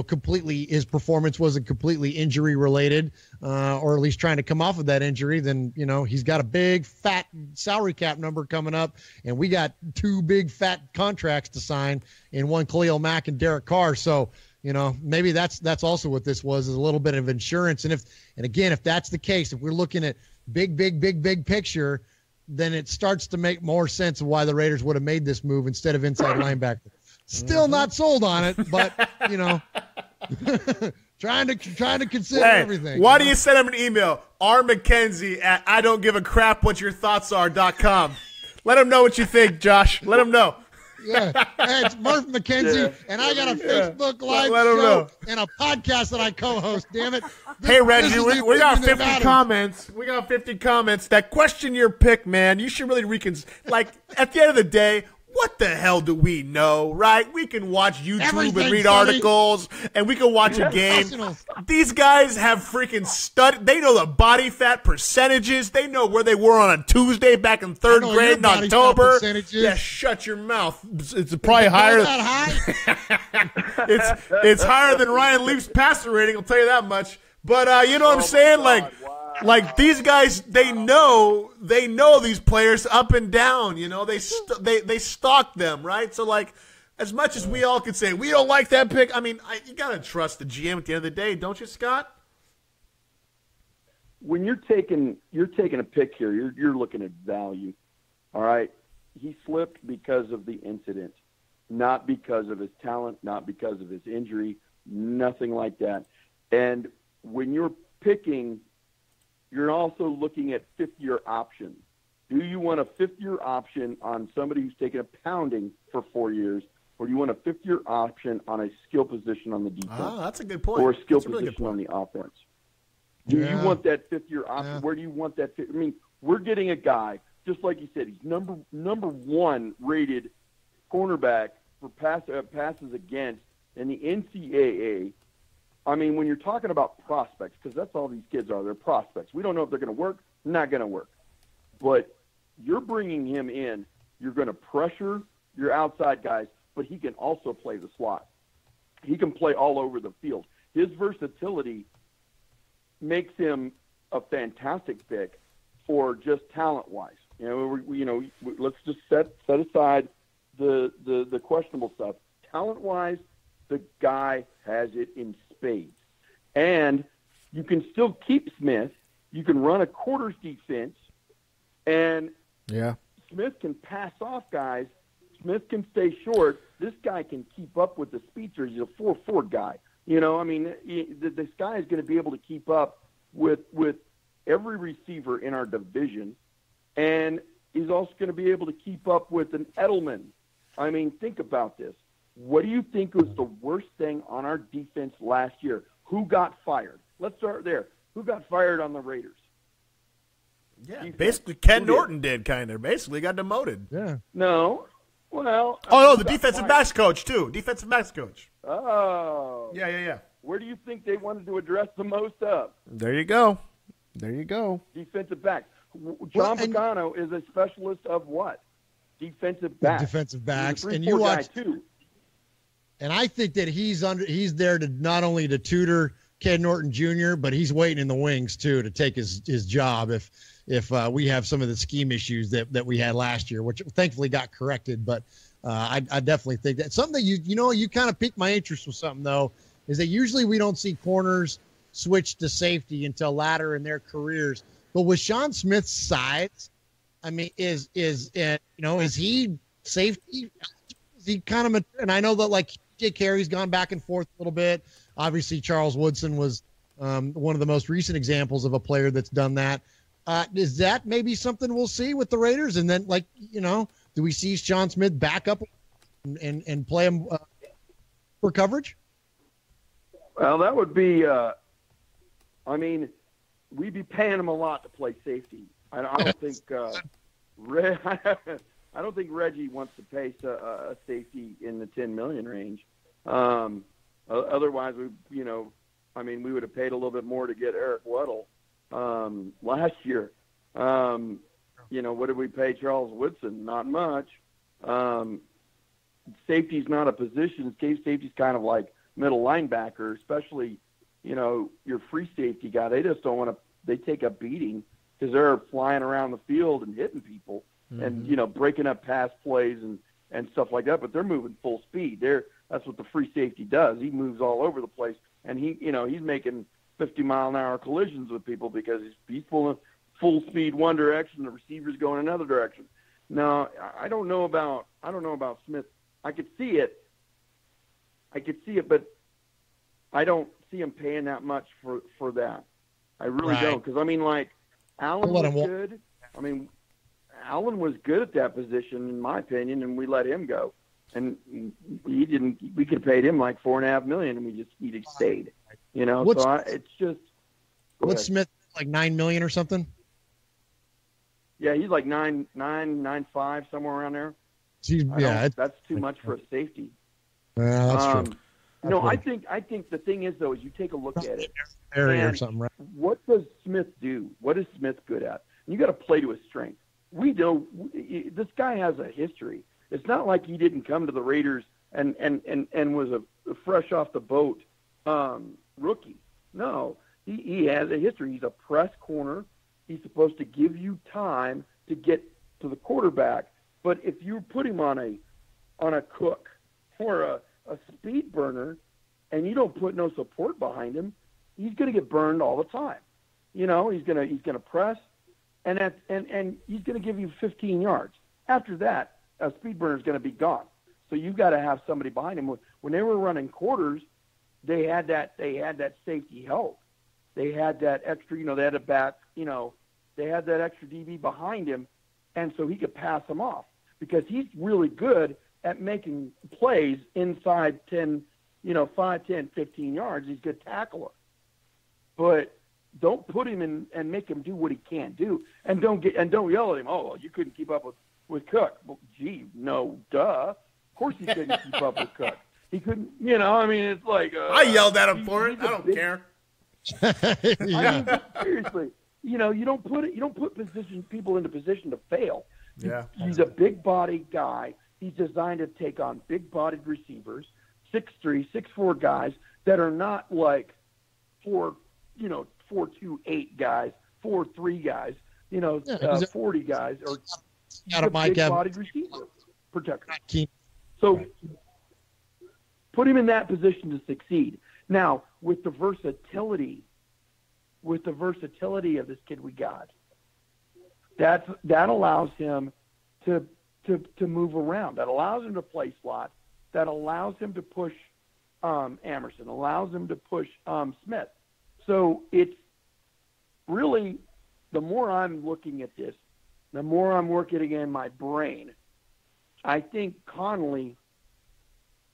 completely, his performance wasn't completely injury related, or at least trying to come off of that injury, then, he's got a big fat salary cap number coming up, and we got 2 big fat contracts to sign in one Khalil Mack and Derek Carr. So, maybe that's also what this was, is a little bit of insurance. And again, if that's the case, if we're looking at big picture, then it starts to make more sense of why the Raiders would have made this move instead of inside linebacker. Still not sold on it, but trying to consider everything. Why do you send him an email? R.McKenzie at idon'tgiveacrapwhatyourthoughtsare.com. Let him know what you think, Josh. Let him know. Yeah, hey, it's Murph McKenzie, and I got a Facebook Live show and a podcast that I co-host. Damn it! Hey, Reggie, we got 50 comments. We got 50 comments that question your pick, man. You should really at the end of the day, what the hell do we know, right? We can watch YouTube Everything, and read Sonny. articles, and we can watch a game. Professionals. These guys have freaking studied. They know the body fat percentages. They know where they were on a Tuesday back in third I know grade your in body fat October. percentages. Yeah, shut your mouth. It's probably higher. That high? It's higher than Ryan Leaf's passer rating. I'll tell you that much. But you know what I'm saying? Like these guys, they know these players up and down. You know, they stalk them, right? So like, as much as we all could say we don't like that pick, I mean, you gotta trust the GM at the end of the day, don't you, Scott? When you're taking a pick here, you're looking at value. All right, he slipped because of the incident, not because of his talent, not because of his injury, nothing like that. And when you're picking, you're also looking at fifth-year options. Do you want a fifth-year option on somebody who's taken a pounding for 4 years, or do you want a fifth-year option on a skill position on the defense? Ah, that's a good point. Or a skill That's a really good position on point. the offense? Do you want that fifth-year option? Yeah. Where do you want that? I mean, we're getting a guy, just like you said, he's number one rated cornerback for passes against in the NCAA. I mean, when you're talking about prospects, because that's all these kids are, they're prospects. We don't know if they're going to work, not going to work. But you're bringing him in, you're going to pressure your outside guys, but he can also play the slot. He can play all over the field. His versatility makes him a fantastic pick for just talent-wise. Let's just set aside the questionable stuff. Talent-wise, the guy has it in spades. And you can still keep Smith. You can run a quarters defense, and Smith can pass off guys. Smith can stay short. This guy can keep up with the speedsters. He's a 4.4 guy. You know, I mean, this guy is going to be able to keep up with every receiver in our division, and he's also going to be able to keep up with an Edelman. I mean, think about this. What do you think was the worst thing on our defense last year? Who got fired? Let's start there. Who got fired on the Raiders? Yeah, Defense. basically Ken Norton did kind of. Basically got demoted. Yeah. No. Well. Oh, no, the who got defensive fired? backs coach, too. Defensive backs coach. Oh. Yeah. Where do you think they wanted to address the most of? There you go. Defensive backs. Well, John and- Pagano is a specialist of what? Defensive backs. Defensive backs. He's a And 3-4 you guy, watch, too. and I think that he's there to not only to tutor Ken Norton Jr., but he's waiting in the wings too to take his job if we have some of the scheme issues that we had last year, which thankfully got corrected. But I definitely think that something that you kind of piqued my interest with something though is that usually we don't see corners switch to safety until later in their careers. But with Sean Smith's size, I mean, is he safety? Is he kind of, and I know that like Jay Carey's gone back and forth a little bit. Obviously, Charles Woodson was one of the most recent examples of a player that's done that. Is that maybe something we'll see with the Raiders? And then, do we see Sean Smith back up and play him for coverage? Well, that would be. We'd be paying him a lot to play safety. I don't think. I don't think Reggie wants to pay a safety in the $10 million range. Otherwise, we would have paid a little bit more to get Eric Weddle last year. What did we pay Charles Woodson? Not much. Safety's not a position. Safety's kind of like middle linebacker, especially, your free safety guy. They just don't want to. They take a beating because they're flying around the field and hitting people and, breaking up pass plays and stuff like that. But they're moving full speed. That's what the free safety does. He moves all over the place, and he's making 50-mile-an-hour collisions with people because he's pulling full speed one direction, the receiver's going another direction. Now, I don't know about Smith. I could see it, but I don't see him paying that much for that. I really don't, because Allen was good. Allen was good at that position, in my opinion, and we let him go. And he didn't. We could have paid him like $4.5 million, and he'd have stayed. It's just. What's Smith like $9 million or something? Yeah, he's like 9.5 somewhere around there. That's too much for a safety. That's true. No, I think the thing is, though, is you take a look at it. Area or something, right? What does Smith do? What is Smith good at? You got to play to his strength. We know this guy has a history. It's not like he didn't come to the Raiders and was a fresh off the boat rookie. No, he has a history. He's a press corner. He's supposed to give you time to get to the quarterback. But if you put him on a Cook or a speed burner, and you don't put no support behind him, he's going to get burned all the time. You know, he's going to press, and he's going to give you 15 yards. After that, a speed burner is going to be gone. So you've got to have somebody behind him. When they were running quarters, they had that safety help. They had that extra, they had a back, they had that extra DB behind him, and so he could pass them off because he's really good at making plays inside 10, 5, 10, 15 yards. He's a good tackler. But don't put him in and make him do what he can't do. And don't yell at him, oh, well, you couldn't keep up with Cook. Well, gee, no, duh. Of course he couldn't keep up with Cook. He couldn't, it's like I yelled at him for it. I don't care. Yeah. I mean, seriously, you don't put people into position to fail. Yeah. He's a big body guy. He's designed to take on big-bodied receivers, 6'3", 6'4" guys that are not like 4'2", guys, 4'3" guys, 40 guys, or he's a big-bodied receiver protector. So put him in that position to succeed. Now, with the versatility of this kid we got, that allows him to move around. That allows him to play slot. That allows him to push Emerson. Allows him to push Smith. So it's really, the more I'm looking at this, the more I'm working it in my brain, I think Conley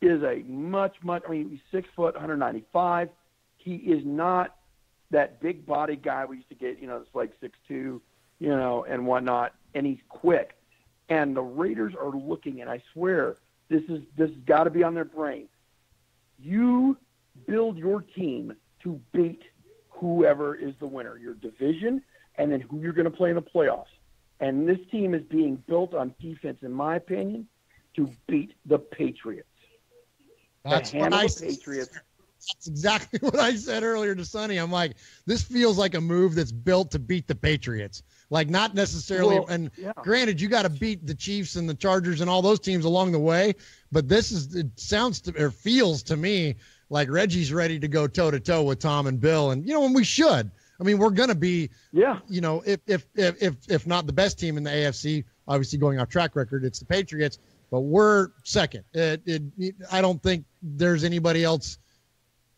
is a he's 6 foot, 195. He is not that big body guy we used to get, it's like 6'2", and whatnot, and he's quick. And the Raiders are looking, and I swear this has got to be on their brain. You build your team to beat whoever is the winner, your division, and then who you're going to play in the playoffs. And this team is being built on defense, in my opinion, to beat the Patriots. That's exactly what I said earlier to Sonny. I'm like, this feels like a move that's built to beat the Patriots. Like, not necessarily. Granted, you got to beat the Chiefs and the Chargers and all those teams along the way. But it feels to me like Reggie's ready to go toe to toe with Tom and Bill. And, and we should. I mean, we're going to be, if not the best team in the AFC, obviously going off track record, it's the Patriots. But we're second. I don't think there's anybody else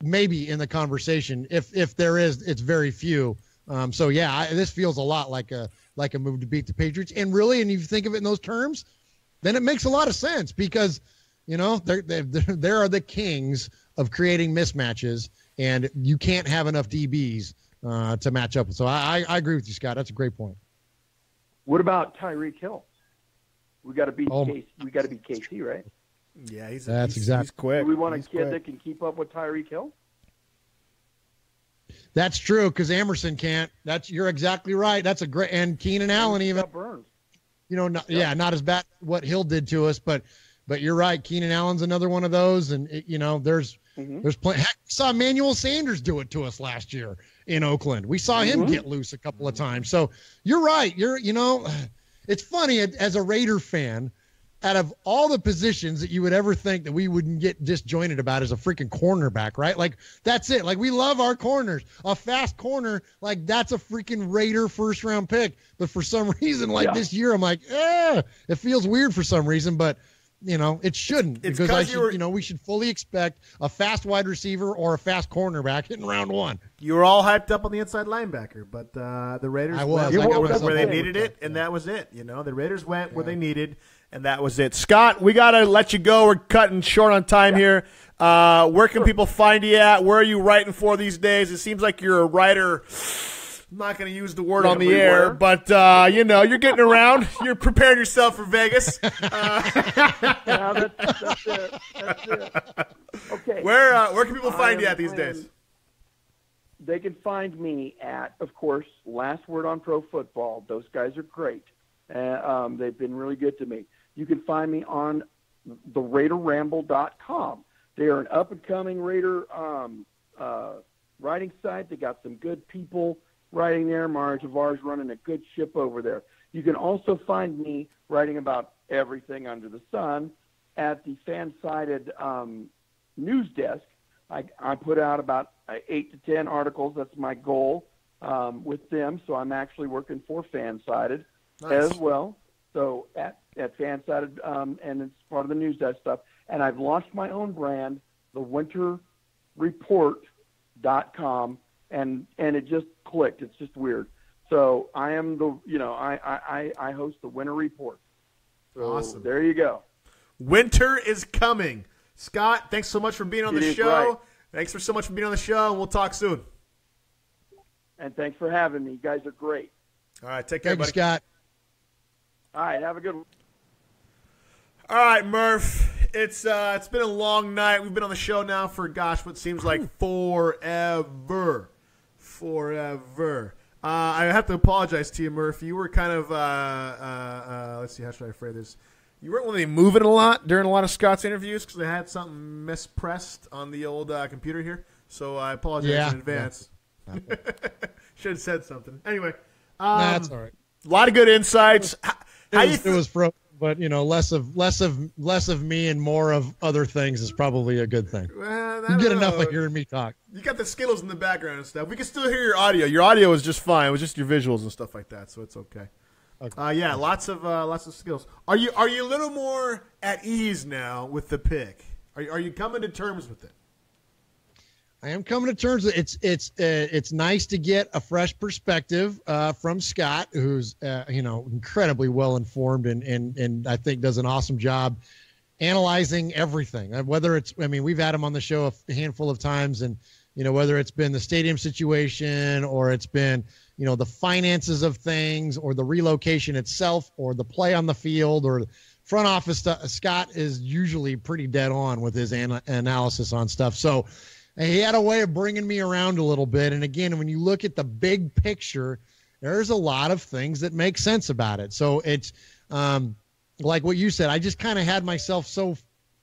maybe in the conversation. If there is, it's very few. This feels a lot like a move to beat the Patriots. And really, and if you think of it in those terms, then it makes a lot of sense because, they are the kings of creating mismatches, and you can't have enough DBs to match up with. So I agree with you, Scott. That's a great point. What about Tyreek Hill? We got to beat KC. We got to beat KC, right? Yeah, he's quick. Do we want a kid that can keep up with Tyreek Hill? That's true because Emerson can't. You're exactly right. That's a great, and Keenan Allen even burned. Not as bad what Hill did to us, but you're right. Keenan Allen's another one of those, and there's plenty. Heck, we saw Emmanuel Sanders do it to us last year in Oakland. We saw him get loose a couple of times. So you're right. It's funny as a Raider fan. Out of all the positions that you would ever think that we wouldn't get disjointed about is a freaking cornerback, right? Like, that's it. Like, we love our corners. A fast corner, like, that's a freaking Raider first-round pick. But for some reason, this year, I'm like, it feels weird for some reason, but, it shouldn't. Because we should fully expect a fast wide receiver or a fast cornerback in round one. You were all hyped up on the inside linebacker, but the Raiders went where they needed it, and that was it. The Raiders went where they needed, and that was it. Scott, we got to let you go. We're cutting short on time here. Where can people find you at? Where are you writing for these days? It seems like you're a writer I'm not going to use the word on the air, but, you're getting around. You're preparing yourself for Vegas. Yeah, that's it. That's it. Okay. Where can people find you at these days? They can find me at, of course, Last Word on Pro Football. Those guys are great. They've been really good to me. You can find me on theRaiderRamble.com. They are an up-and-coming Raider writing site. They got some good people writing there. Mario Tavar's running a good ship over there. You can also find me writing about everything under the sun at the fan-sided news desk. I put out about 8 to 10 articles. That's my goal with them. So I'm actually working for Fansided as well. So at Fansided, and it's part of the news desk stuff. And I've launched my own brand, thewinterreport.com, and it just clicked. It's just weird. So I am I host the Winter Report. So awesome. There you go. Winter is coming. Scott, thanks so much for being on the show. Right. Thanks so much for being on the show, and we'll talk soon. And thanks for having me. You guys are great. All right, take care, buddy. Scott. All right, have a good one. All right, Murph. It's been a long night. We've been on the show now for, what seems like forever. I have to apologize to you, Murph. You were kind of, let's see, how should I phrase this? You weren't really moving a lot during a lot of Scott's interviews because I had something mispressed on the old computer here. So I apologize in advance. Yeah. Should have said something. Anyway. That's all right. A lot of good insights. It was frozen, but less of me and more of other things is probably a good thing. Well, you get enough of hearing me talk. You got the Skittles in the background and stuff. We can still hear your audio. Your audio is just fine. It was just your visuals and stuff like that, so it's okay. Okay. Lots of skills. Are you a little more at ease now with the pick? Are you coming to terms with it? I am coming to terms with it. It's nice to get a fresh perspective from Scott, who's incredibly well informed and I think does an awesome job analyzing everything. Whether we've had him on the show a handful of times, and whether it's been the stadium situation or it's been the finances of things or the relocation itself or the play on the field or front office stuff, Scott is usually pretty dead on with his analysis on stuff. So he had a way of bringing me around a little bit. And again, when you look at the big picture, there's a lot of things that make sense about it. So it's like what you said, I just kind of had myself so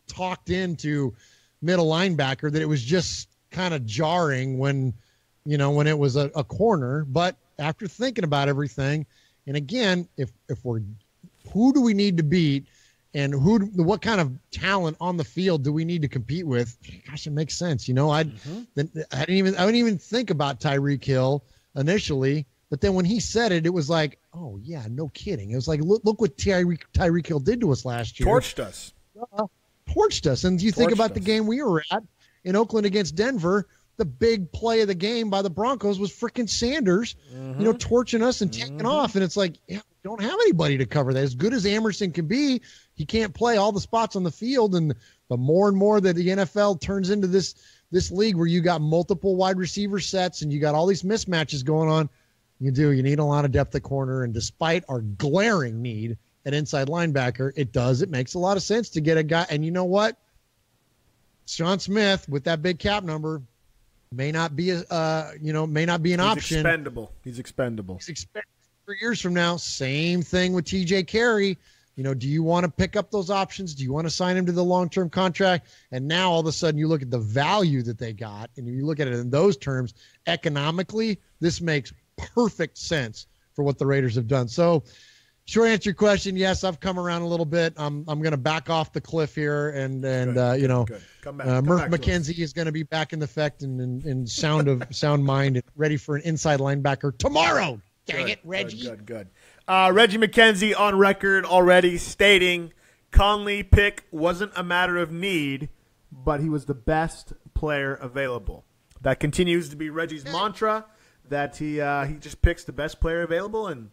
talked into middle linebacker that it was just kind of jarring when it was a corner. But after thinking about everything, and again, if who do we need to beat and what kind of talent on the field do we need to compete with? Gosh, it makes sense. I didn't even think about Tyreek Hill initially, but then when he said it, it was like, oh yeah, no kidding. It was like, look what Tyreek Hill did to us last year. Torched us. And you think about the game we were at in Oakland against Denver, the big play of the game by the Broncos was freaking Sanders, torching us and taking off. And it's like, we don't have anybody to cover that. As good as Emerson can be, he can't play all the spots on the field. And the more and more that the NFL turns into this league where you got multiple wide receiver sets and you got all these mismatches going on, you need a lot of depth at corner. And despite our glaring need at inside linebacker, it makes a lot of sense to get a guy. And you know what? Sean Smith with that big cap number may not be an option. He's expendable. 3 years from now. Same thing with TJ Carey. Do you want to pick up those options? Do you want to sign him to the long-term contract? And now all of a sudden you look at the value that they got and you look at it in those terms, economically, this makes perfect sense for what the Raiders have done. So short answer to your question, yes, I've come around a little bit. I'm going to back off the cliff here, and Good. Come back. Murph McKenzie is going to be back in effect and sound mind and ready for an inside linebacker tomorrow. Dang it, Reggie. Good. Reggie McKenzie on record already stating Conley pick wasn't a matter of need, but he was the best player available. That continues to be Reggie's mantra, that he just picks the best player available, and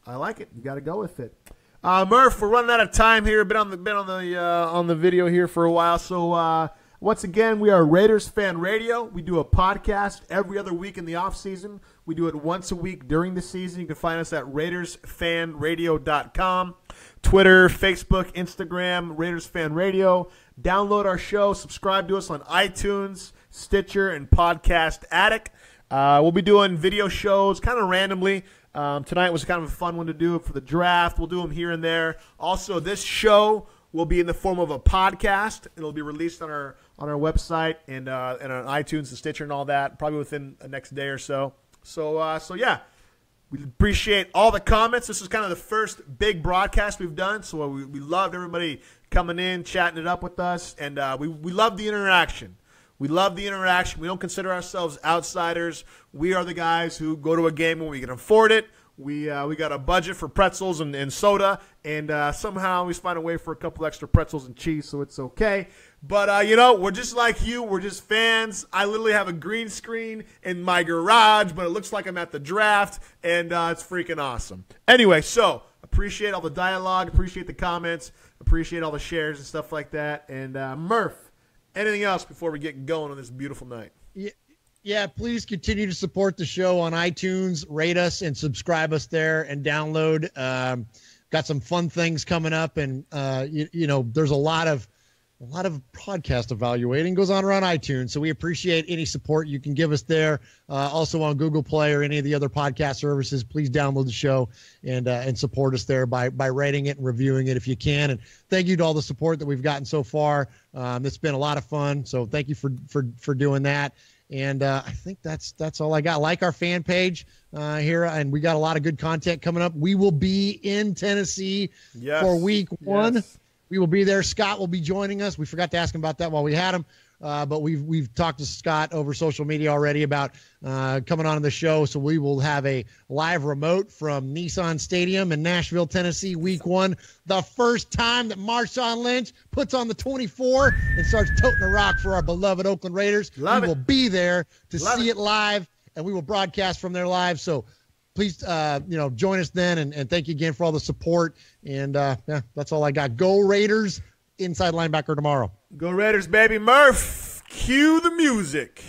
I like it. You got to go with it. Murph, we're running out of time here. Been on the video here for a while, so Once again, we are Raiders Fan Radio. We do a podcast every other week in the offseason. We do it once a week during the season. You can find us at RaidersFanRadio.com. Twitter, Facebook, Instagram, Raiders Fan Radio. Download our show. Subscribe to us on iTunes, Stitcher, and Podcast Addict. We'll be doing video shows kind of randomly. Tonight was kind of a fun one to do for the draft. We'll do them here and there. Also, this show will be in the form of a podcast. It'll be released on our website and on iTunes and Stitcher and all that, probably within the next day or so. So yeah, we appreciate all the comments. This is kind of the first big broadcast we've done, so we loved everybody coming in, chatting it up with us, and we love the interaction. We love the interaction. We don't consider ourselves outsiders. We are the guys who go to a game when we can afford it. We got a budget for pretzels and soda, and somehow we find a way for a couple extra pretzels and cheese, so it's okay. But, we're just like you. We're just fans. I literally have a green screen in my garage, but it looks like I'm at the draft, and it's freaking awesome. Anyway, so appreciate all the dialogue, appreciate the comments, appreciate all the shares and stuff like that. And Murph, anything else before we get going on this beautiful night? Yeah, please continue to support the show on iTunes, rate us and subscribe us there and download. Got some fun things coming up, and there's a lot of podcast evaluating goes on around iTunes, so we appreciate any support you can give us there. Also on Google Play or any of the other podcast services, please download the show and support us there by rating it and reviewing it if you can. And thank you to all the support that we've gotten so far. It's been a lot of fun, so thank you for doing that. And I think that's all I got. Like our fan page here, and we got a lot of good content coming up. We will be in Tennessee for week 1. Yes. We will be there. Scott will be joining us. We forgot to ask him about that while we had him, but we've talked to Scott over social media already about coming on the show. So we will have a live remote from Nissan Stadium in Nashville, Tennessee, week 1. The first time that Marshawn Lynch puts on the 24 and starts toting the rock for our beloved Oakland Raiders. We will be there to see it live, and we will broadcast from there live. So please, join us then, and thank you again for all the support. And, that's all I got. Go Raiders, inside linebacker tomorrow. Go Raiders, baby. Murph, cue the music.